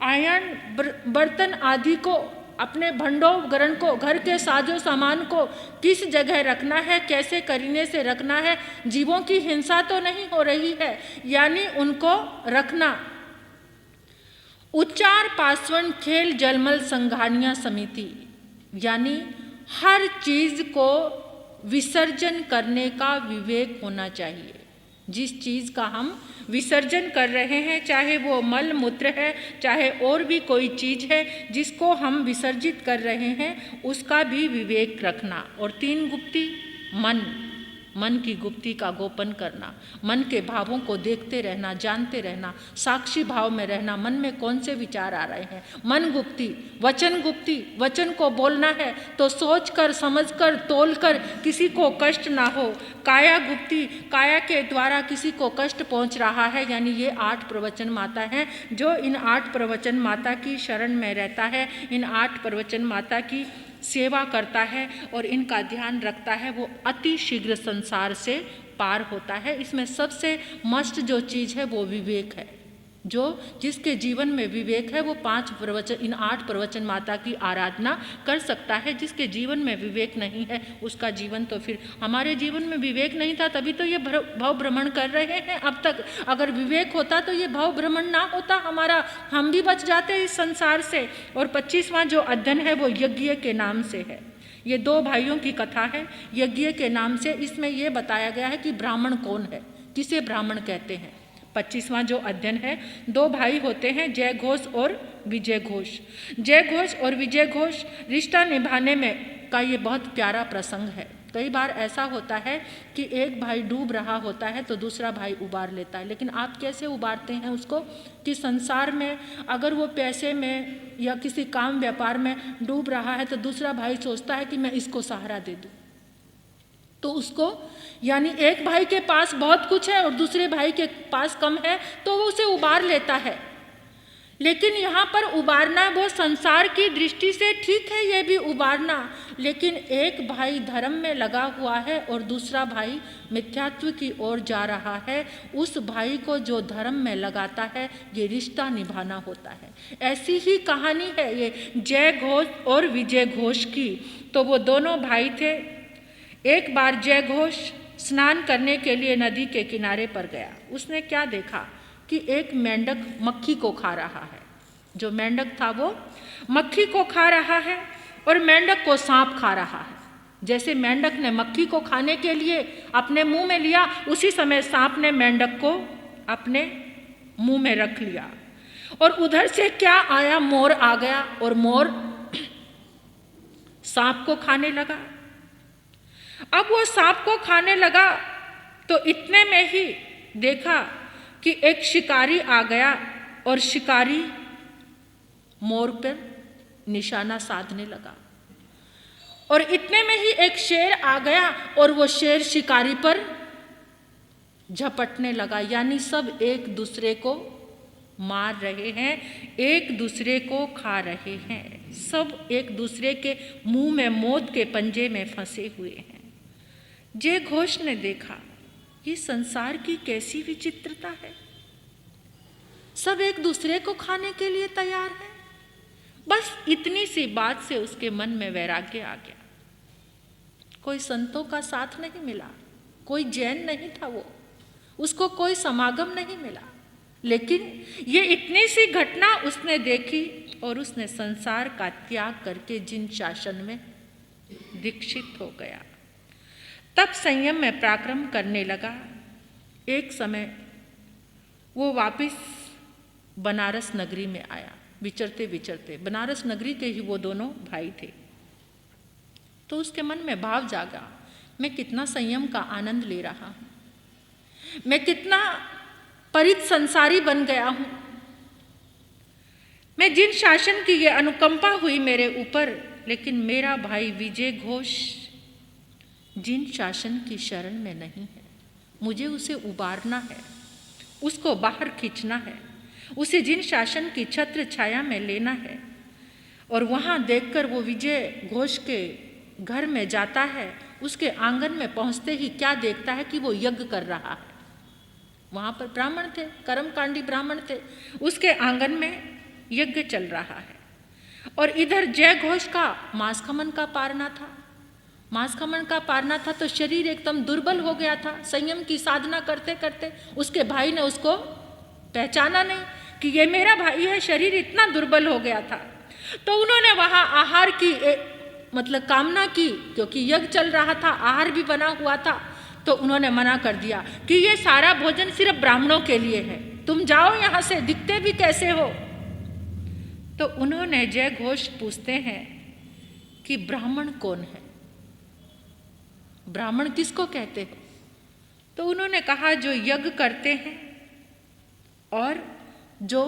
आयन बर्तन आदि को, अपने भंडोपकरण को, घर के साजो सामान को किस जगह रखना है, कैसे करीने से रखना है, जीवों की हिंसा तो नहीं हो रही है, यानी उनको रखना। उच्चार पासवन खेल जलमल संघानिया समिति, यानी हर चीज को विसर्जन करने का विवेक होना चाहिए। जिस चीज का हम विसर्जन कर रहे हैं, चाहे वो मल मूत्र है, चाहे और भी कोई चीज है जिसको हम विसर्जित कर रहे हैं, उसका भी विवेक रखना। और 3 गुप्ती, मन की गुप्ती का गोपन करना, मन के भावों को देखते रहना, जानते रहना, साक्षी भाव में रहना, मन में कौन से विचार आ रहे हैं। मन गुप्ती, वचन गुप्ती, वचन को बोलना है तो सोच कर, समझ कर, तोल कर, किसी को कष्ट ना हो। काया गुप्ती, काया के द्वारा किसी को कष्ट पहुंच रहा है, यानी ये 8 प्रवचन माता हैं। जो इन 8 प्रवचन माता की शरण में रहता है, इन 8 प्रवचन माता की सेवा करता है और इनका ध्यान रखता है, वो अति शीघ्र संसार से पार होता है। इसमें सबसे मस्ट जो चीज़ है वो विवेक है। जिसके जीवन में विवेक है वो 5 प्रवचन, इन 8 प्रवचन माता की आराधना कर सकता है। जिसके जीवन में विवेक नहीं है उसका जीवन तो फिर, हमारे जीवन में विवेक नहीं था तभी तो ये भव भ्रमण कर रहे हैं अब तक। अगर विवेक होता तो ये भव भ्रमण ना होता हमारा, हम भी बच जाते इस संसार से। और 25वां जो अध्ययन है वो यज्ञ के नाम से है। ये 2 भाइयों की कथा है यज्ञ के नाम से। इसमें ये बताया गया है कि ब्राह्मण कौन है, किसे ब्राह्मण कहते हैं। 25वां जो अध्ययन है, 2 भाई होते हैं, जय घोष और विजय घोष। जय घोष और विजय घोष रिश्ता निभाने में का ये बहुत प्यारा प्रसंग है। कई बार ऐसा होता है कि एक भाई डूब रहा होता है तो दूसरा भाई उबार लेता है, लेकिन आप कैसे उबारते हैं उसको कि संसार में अगर वो पैसे में या किसी काम व्यापार में डूब रहा है तो दूसरा भाई सोचता है कि मैं इसको सहारा दे दूँ, तो उसको, यानी एक भाई के पास बहुत कुछ है और दूसरे भाई के पास कम है तो वो उसे उबार लेता है। लेकिन यहाँ पर उबारना वो संसार की दृष्टि से ठीक है, ये भी उबारना, लेकिन एक भाई धर्म में लगा हुआ है और दूसरा भाई मिथ्यात्व की ओर जा रहा है। उस भाई को जो धर्म में लगाता है ये रिश्ता निभाना होता है। ऐसी ही कहानी है ये जय घोष और विजय घोष की। तो वो दोनों भाई थे। एक बार जय घोष स्नान करने के लिए नदी के किनारे पर गया। उसने क्या देखा कि एक मेंढक मक्खी को खा रहा है। जो मेंढक था वो मक्खी को खा रहा है और मेंढक को सांप खा रहा है। जैसे मेंढक ने मक्खी को खाने के लिए अपने मुंह में लिया, उसी समय सांप ने मेंढक को अपने मुंह में रख लिया। और उधर से क्या आया, मोर आ गया और मोर सांप को खाने लगा। अब वो सांप को खाने लगा तो इतने में ही देखा कि एक शिकारी आ गया और शिकारी मोर पर निशाना साधने लगा। और इतने में ही एक शेर आ गया और वो शेर शिकारी पर झपटने लगा। यानी सब एक दूसरे को मार रहे हैं, एक दूसरे को खा रहे हैं, सब एक दूसरे के मुंह में मौत के पंजे में फंसे हुए हैं। जय घोष ने देखा ये संसार की कैसी विचित्रता है, सब एक दूसरे को खाने के लिए तैयार है। बस इतनी सी बात से उसके मन में वैराग्य आ गया। कोई संतों का साथ नहीं मिला, कोई जैन नहीं था वो, उसको कोई समागम नहीं मिला, लेकिन ये इतनी सी घटना उसने देखी और उसने संसार का त्याग करके जिन शासन में दीक्षित हो गया। तब संयम में पराक्रम करने लगा। एक समय वो वापस बनारस नगरी में आया। विचरते विचरते बनारस नगरी के ही वो दोनों भाई थे। तो उसके मन में भाव जागा, मैं कितना संयम का आनंद ले रहा हूँ, मैं कितना परित संसारी बन गया हूँ। मैं जिन शासन की ये अनुकंपा हुई मेरे ऊपर, लेकिन मेरा भाई विजय घोष जिन शासन की शरण में नहीं है, मुझे उसे उबारना है, उसको बाहर खींचना है, उसे जिन शासन की छत्र छाया में लेना है। और वहाँ देखकर वो विजय घोष के घर में जाता है। उसके आंगन में पहुँचते ही क्या देखता है कि वो यज्ञ कर रहा है। वहाँ पर ब्राह्मण थे, कर्मकांडी ब्राह्मण थे, उसके आंगन में यज्ञ चल रहा है। और इधर जय घोष का मांस खमन का पारना था। मांस खमन का पारना था तो शरीर एकदम दुर्बल हो गया था। संयम की साधना करते करते उसके भाई ने उसको पहचाना नहीं कि ये मेरा भाई है, शरीर इतना दुर्बल हो गया था। तो उन्होंने वहाँ आहार की मतलब कामना की, क्योंकि यज्ञ चल रहा था, आहार भी बना हुआ था। तो उन्होंने मना कर दिया कि ये सारा भोजन सिर्फ ब्राह्मणों के लिए है, तुम जाओ यहाँ से, दिखते भी कैसे हो। तो उन्होंने जय घोष पूछते हैं कि ब्राह्मण कौन है, ब्राह्मण किसको कहते हो? तो उन्होंने कहा जो यज्ञ करते हैं और जो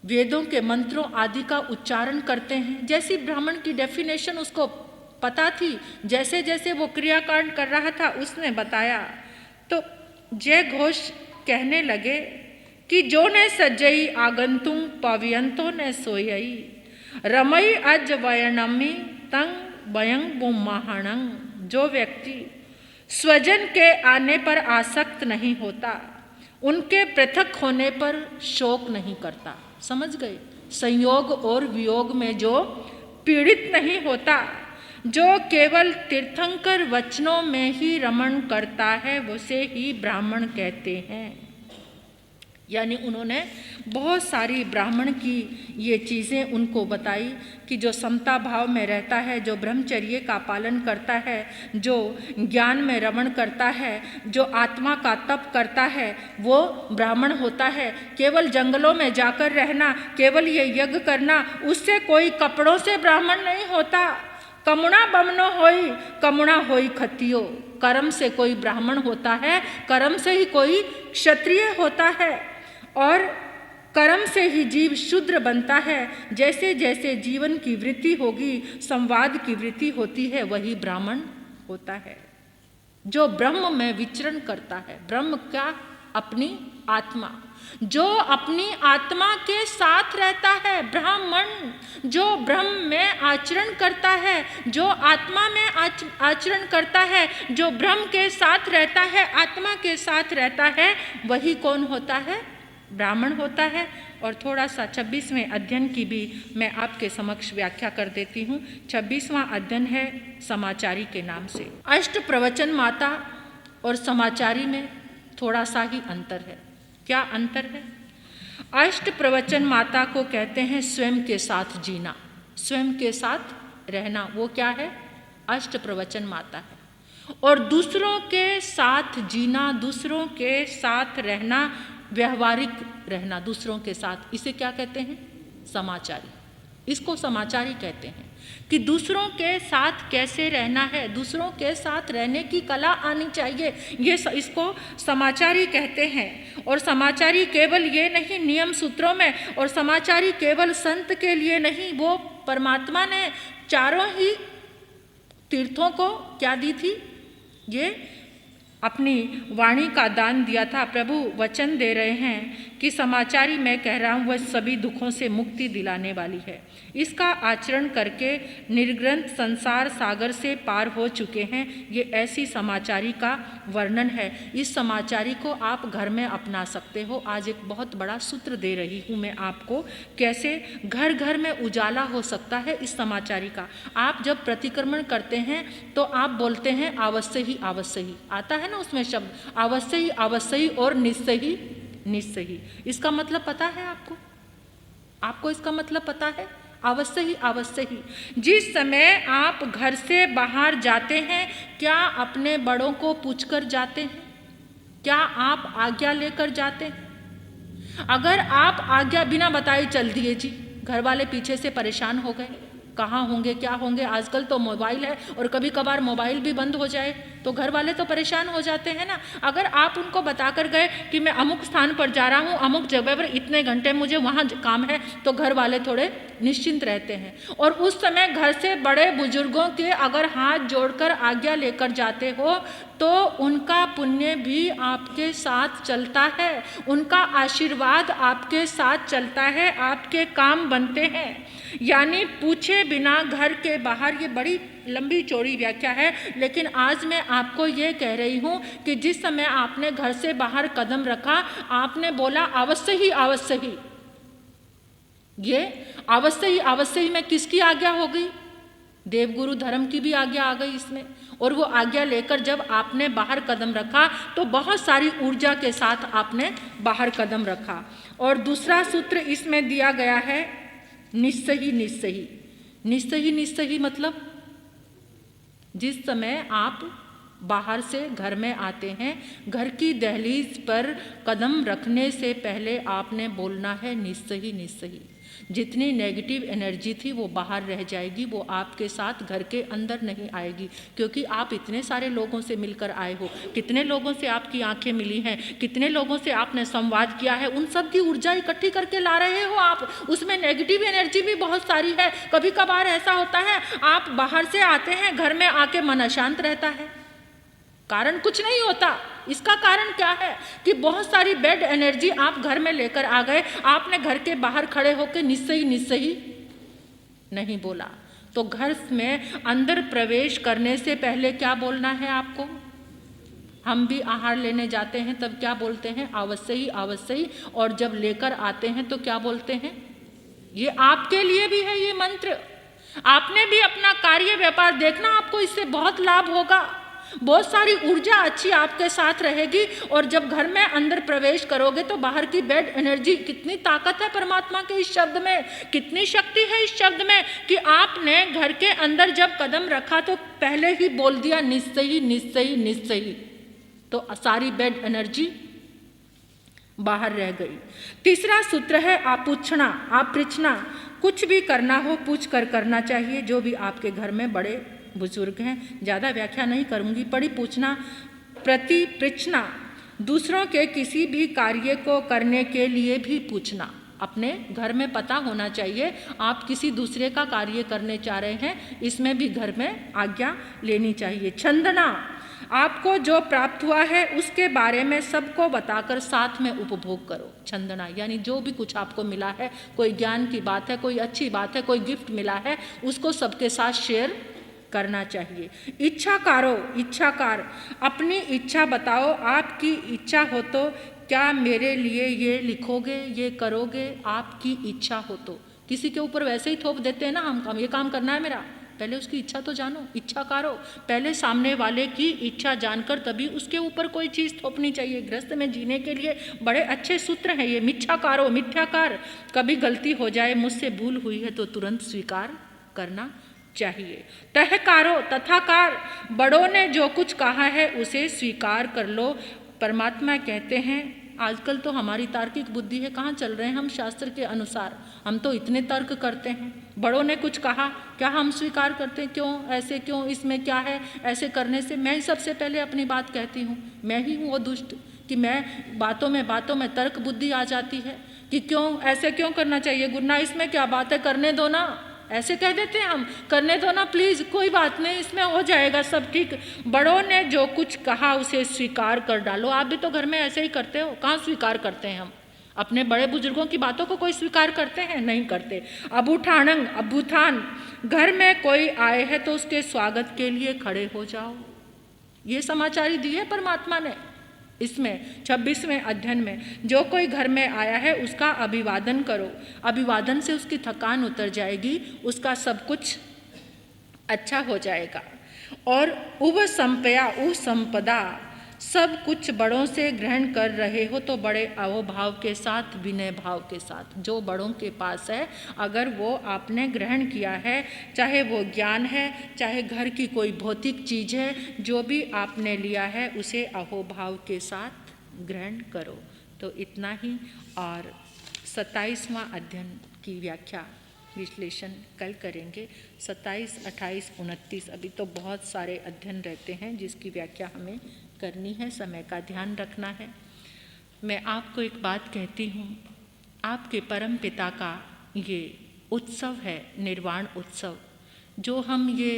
वेदों के मंत्रों आदि का उच्चारण करते हैं। जैसी ब्राह्मण की डेफिनेशन उसको पता थी, जैसे जैसे वो क्रियाकांड कर रहा था उसने बताया। तो जय घोष कहने लगे कि जो ने सजई आगंतुं पवयंतो ने सोयई रमई अज वयनमी तंग वयंग बुम्माहणंग। जो व्यक्ति स्वजन के आने पर आसक्त नहीं होता, उनके पृथक होने पर शोक नहीं करता। समझ गए? संयोग और वियोग में जो पीड़ित नहीं होता, जो केवल तीर्थंकर वचनों में ही रमण करता है, उसे ही ब्राह्मण कहते हैं। यानी उन्होंने बहुत सारी ब्राह्मण की ये चीज़ें उनको बताई कि जो समता भाव में रहता है, जो ब्रह्मचर्य का पालन करता है, जो ज्ञान में रमण करता है, जो आत्मा का तप करता है, वो ब्राह्मण होता है। केवल जंगलों में जाकर रहना, केवल ये यज्ञ करना, उससे कोई कपड़ों से ब्राह्मण नहीं होता। कमुणा बमनो होई, कमुणा होई खतियो। कर्म से कोई ब्राह्मण होता है, कर्म से ही कोई क्षत्रिय होता है, और कर्म से ही जीव शूद्र बनता है। जैसे जैसे जीवन की वृत्ति होगी, संवाद की वृत्ति होती है, वही ब्राह्मण होता है। जो ब्रह्म में विचरण करता है, ब्रह्म क्या? अपनी आत्मा। जो अपनी आत्मा के साथ रहता है ब्राह्मण, जो ब्रह्म में आचरण करता है, जो आत्मा में आचरण करता है, जो ब्रह्म के साथ रहता है, आत्मा के साथ रहता है, वही कौन होता है? ब्राह्मण होता है। और थोड़ा सा 26वें अध्ययन की भी मैं आपके समक्ष व्याख्या कर देती हूँ। 26वां अध्ययन है समाचारी के नाम से। अष्ट प्रवचन माता और समाचारी में थोड़ा सा ही अंतर है। क्या अंतर है? अष्ट प्रवचन माता को कहते हैं स्वयं के साथ जीना, स्वयं के साथ रहना। वो क्या है? अष्ट प्रवचन माता है। और दूसरों के साथ जीना, दूसरों के साथ रहना, व्यवहारिक रहना दूसरों के साथ, इसे क्या कहते हैं? समाचारी। इसको समाचारी कहते हैं कि दूसरों के साथ कैसे रहना है, दूसरों के साथ रहने की कला आनी चाहिए, ये इसको समाचारी कहते हैं। और समाचारी केवल ये नहीं नियम सूत्रों में, और समाचारी केवल संत के लिए नहीं, वो परमात्मा ने चारों ही तीर्थों को क्या दी थी? ये अपनी वाणी का दान दिया था। प्रभु वचन दे रहे हैं कि समाचारी मैं कह रहा हूँ वह सभी दुखों से मुक्ति दिलाने वाली है। इसका आचरण करके निर्ग्रंथ संसार सागर से पार हो चुके हैं। ये ऐसी समाचारी का वर्णन है। इस समाचारी को आप घर में अपना सकते हो। आज एक बहुत बड़ा सूत्र दे रही हूँ मैं आपको, कैसे घर घर में उजाला हो सकता है इस समाचारी का। आप जब प्रतिक्रमण करते हैं तो आप बोलते हैं अवश्य ही अवश्य ही, आता है ना उसमें शब्द अवश्य ही और निश्चय ही निश्चय ही। इसका मतलब पता है आपको? आपको इसका मतलब पता है? अवश्य ही। जिस समय आप घर से बाहर जाते हैं, क्या अपने बड़ों को पूछकर जाते हैं? क्या आप आज्ञा लेकर जाते हैं? अगर आप आज्ञा बिना बताए चल दिए जी, घर वाले पीछे से परेशान हो गए, कहाँ होंगे क्या होंगे। आजकल तो मोबाइल है और कभी कभार मोबाइल भी बंद हो जाए तो घर वाले तो परेशान हो जाते हैं ना। अगर आप उनको बता कर गए कि मैं अमुक स्थान पर जा रहा हूँ, अमुक जगह पर इतने घंटे मुझे वहाँ काम है, तो घर वाले थोड़े निश्चिंत रहते हैं। और उस समय घर से बड़े बुजुर्गों के अगर हाथ जोड़कर आज्ञा लेकर जाते हो तो उनका पुण्य भी आपके साथ चलता है, उनका आशीर्वाद आपके साथ चलता है, आपके काम बनते हैं। यानी पूछे बिना घर के बाहर, ये बड़ी लंबी चौड़ी व्याख्या है, लेकिन आज मैं आपको ये कह रही हूँ कि जिस समय आपने घर से बाहर कदम रखा, आपने बोला अवश्य ही। ये अवश्य ही में किसकी आज्ञा हो गई? देवगुरु धर्म की भी आज्ञा आ गई इसमें। और वो आज्ञा लेकर जब आपने बाहर कदम रखा तो बहुत सारी ऊर्जा के साथ आपने बाहर कदम रखा। और दूसरा सूत्र इसमें दिया गया है निश्चय ही मतलब जिस समय आप बाहर से घर में आते हैं, घर की दहलीज पर कदम रखने से पहले आपने बोलना है निश्चय ही। जितनी नेगेटिव एनर्जी थी वो बाहर रह जाएगी, वो आपके साथ घर के अंदर नहीं आएगी, क्योंकि आप इतने सारे लोगों से मिलकर आए हो, कितने लोगों से आपकी आंखें मिली हैं, कितने लोगों से आपने संवाद किया है, उन सब की ऊर्जा इकट्ठी करके ला रहे हो आप। उसमें नेगेटिव एनर्जी भी बहुत सारी है। कभी कभार ऐसा होता है आप बाहर से आते हैं, घर में आके मन अशांत रहता है, कारण कुछ नहीं होता। इसका कारण क्या है कि बहुत सारी बैड एनर्जी आप घर में लेकर आ गए। आपने घर के बाहर खड़े होकर निश्चय ही नहीं बोला। तो घर में अंदर प्रवेश करने से पहले क्या बोलना है आपको? हम भी आहार लेने जाते हैं तब क्या बोलते हैं? अवश्य ही। और जब लेकर आते हैं तो क्या बोलते हैं? ये आपके लिए भी है ये मंत्र। आपने भी अपना कार्य व्यापार देखना, आपको इससे बहुत लाभ होगा, बहुत सारी ऊर्जा अच्छी आपके साथ रहेगी। और जब घर में अंदर प्रवेश करोगे तो बाहर की बैड एनर्जी, कितनी ताकत है परमात्मा के इस शब्द में, कितनी शक्ति है इस शब्द में कि आपने घर के अंदर जब कदम रखा तो पहले ही बोल दिया निश्चय ही, तो सारी बैड एनर्जी बाहर रह गई। तीसरा सूत्र है आपूछना। कुछ भी करना हो पूछ कर करना चाहिए। जो भी आपके घर में बड़े बुजुर्ग हैं, ज़्यादा व्याख्या नहीं करूँगी, पढ़ी पूछना, प्रति पृछना, दूसरों के किसी भी कार्य को करने के लिए भी पूछना। अपने घर में पता होना चाहिए आप किसी दूसरे का कार्य करने चाह रहे हैं, इसमें भी घर में आज्ञा लेनी चाहिए। छंदना, आपको जो प्राप्त हुआ है उसके बारे में सबको बताकर साथ में उपभोग करो। छंदना यानी जो भी कुछ आपको मिला है, कोई ज्ञान की बात है, कोई अच्छी बात है, कोई गिफ्ट मिला है, उसको सबके साथ शेयर करना चाहिए। इच्छाकार, अपनी इच्छा बताओ। आपकी इच्छा हो तो क्या मेरे लिए ये लिखोगे, ये करोगे? आपकी इच्छा हो तो। किसी के ऊपर वैसे ही थोप देते हैं ना, हम ये काम करना है मेरा, पहले उसकी इच्छा तो जानो, इच्छाकारो। पहले सामने वाले की इच्छा जानकर तभी उसके ऊपर कोई चीज़ थोपनी चाहिए। गृहस्थ में जीने के लिए बड़े अच्छे सूत्र हैं ये। मिथ्याकार, कभी गलती हो जाए, मुझसे भूल हुई है तो तुरंत स्वीकार करना चाहिए। तथाकार, बड़ों ने जो कुछ कहा है उसे स्वीकार कर लो। परमात्मा कहते हैं आजकल तो हमारी तार्किक बुद्धि है, कहाँ चल रहे हैं हम शास्त्र के अनुसार, हम तो इतने तर्क करते हैं। बड़ों ने कुछ कहा, क्या हम स्वीकार करते हैं? क्यों ऐसे, क्यों इसमें क्या है, ऐसे करने से मैं ही सबसे पहले अपनी बात कहती हूँ। मैं ही हूँ वो दुष्ट कि मैं बातों में तर्क बुद्धि आ जाती है कि क्यों ऐसे, क्यों करना चाहिए गुरना, इसमें क्या बात है, करने दो ना, ऐसे कह देते हैं हम, करने दो ना प्लीज़, कोई बात नहीं, इसमें हो जाएगा सब ठीक। बड़ों ने जो कुछ कहा उसे स्वीकार कर डालो। आप भी तो घर में ऐसे ही करते हो, कहाँ स्वीकार करते हैं हम? अपने बड़े बुजुर्गों की बातों को कोई स्वीकार करते हैं? नहीं करते। अबूठानंग अबूथान, घर में कोई आए है तो उसके स्वागत के लिए खड़े हो जाओ। ये समाचारी दी है परमात्मा ने इसमें 26वें अध्ययन में। जो कोई घर में आया है उसका अभिवादन करो। अभिवादन से उसकी थकान उतर जाएगी, उसका सब कुछ अच्छा हो जाएगा। और उव संपया उ संपदा, सब कुछ बड़ों से ग्रहण कर रहे हो तो बड़े अहोभाव के साथ, विनय भाव के साथ। जो बड़ों के पास है अगर वो आपने ग्रहण किया है, चाहे वो ज्ञान है, चाहे घर की कोई भौतिक चीज़ है, जो भी आपने लिया है उसे अहोभाव के साथ ग्रहण करो। तो इतना ही। और 27वां अध्ययन की व्याख्या विश्लेषण कल करेंगे। 27, 28, 29 अभी तो बहुत सारे अध्ययन रहते हैं जिसकी व्याख्या हमें करनी है, समय का ध्यान रखना है। मैं आपको एक बात कहती हूँ, आपके परम पिता का ये उत्सव है, निर्वाण उत्सव, जो हम ये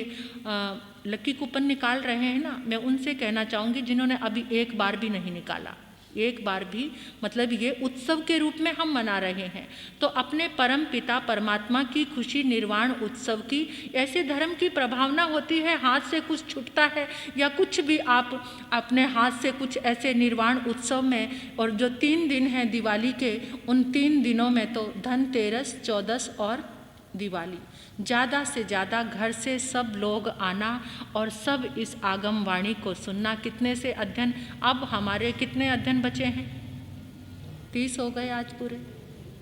लकी कूपन निकाल रहे हैं ना, मैं उनसे कहना चाहूँगी जिन्होंने अभी एक बार भी नहीं निकाला, एक बार भी, मतलब ये उत्सव के रूप में हम मना रहे हैं। तो अपने परम पिता परमात्मा की खुशी निर्वाण उत्सव की, ऐसे धर्म की प्रभावना होती है, हाथ से कुछ छूटता है या कुछ भी आप अपने हाथ से कुछ ऐसे निर्वाण उत्सव में, और जो 3 दिन हैं दिवाली के, उन 3 दिनों में तो धनतेरस, चौदस और दिवाली, ज़्यादा से ज़्यादा घर से सब लोग आना और सब इस आगम वाणी को सुनना। कितने से अध्ययन, अब हमारे कितने अध्ययन बचे हैं? 30 हो गए आज पूरे,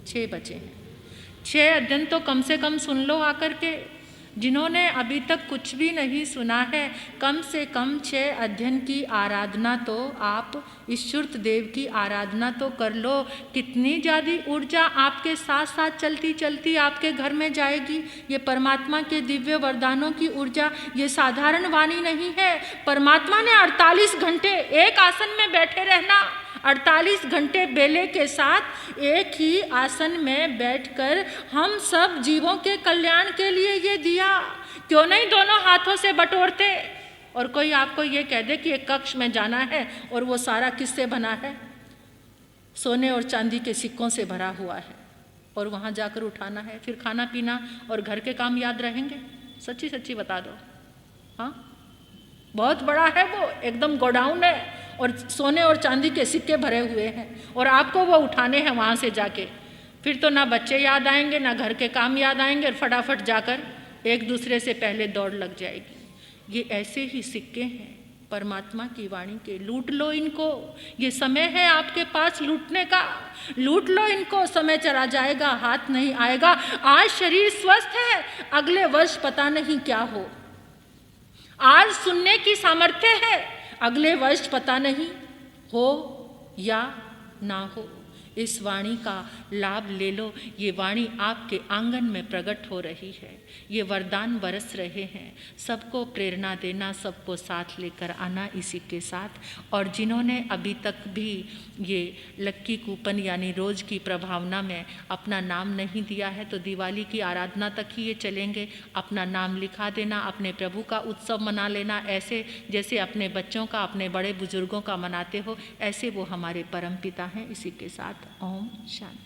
6 बचे हैं। 6 अध्ययन तो कम से कम सुन लो आकर के। जिन्होंने अभी तक कुछ भी नहीं सुना है, कम से कम 6 अध्ययन की आराधना तो आप ईश्वर देव की आराधना तो कर लो। कितनी ज़्यादा ऊर्जा आपके साथ साथ चलती चलती आपके घर में जाएगी। ये परमात्मा के दिव्य वरदानों की ऊर्जा, ये साधारण वाणी नहीं है। परमात्मा ने 48 घंटे एक आसन में बैठे रहना, 48 घंटे बेले के साथ एक ही आसन में बैठकर हम सब जीवों के कल्याण के लिए ये दिया। क्यों नहीं दोनों हाथों से बटोरते? और कोई आपको ये कह दे कि एक कक्ष में जाना है और वो सारा किससे बना है? सोने और चांदी के सिक्कों से भरा हुआ है, और वहाँ जाकर उठाना है, फिर खाना पीना और घर के काम याद रहेंगे? सच्ची सच्ची बता दो। हाँ, बहुत बड़ा है वो, एकदम गोडाउन है और सोने और चांदी के सिक्के भरे हुए हैं, और आपको वो उठाने हैं वहाँ से जाके। फिर तो ना बच्चे याद आएंगे, ना घर के काम याद आएंगे, और फटाफट जाकर एक दूसरे से पहले दौड़ लग जाएगी। ये ऐसे ही सिक्के हैं परमात्मा की वाणी के। लूट लो इनको, ये समय है आपके पास लूटने का। लूट लो इनको, समय चला जाएगा, हाथ नहीं आएगा। आज शरीर स्वस्थ है, अगले वर्ष पता नहीं क्या हो। आज सुनने की सामर्थ्य है, अगले वर्ष पता नहीं हो या ना हो। इस वाणी का लाभ ले लो। ये वाणी आपके आंगन में प्रकट हो रही है, ये वरदान बरस रहे हैं। सबको प्रेरणा देना, सबको साथ लेकर आना इसी के साथ। और जिन्होंने अभी तक भी ये लक्की कूपन यानी रोज़ की प्रभावना में अपना नाम नहीं दिया है, तो दिवाली की आराधना तक ही ये चलेंगे। अपना नाम लिखा देना, अपने प्रभु का उत्सव मना लेना, ऐसे जैसे अपने बच्चों का, अपने बड़े बुजुर्गों का मनाते हो, ऐसे वो हमारे परमपिता हैं। इसी के साथ ओम शांति।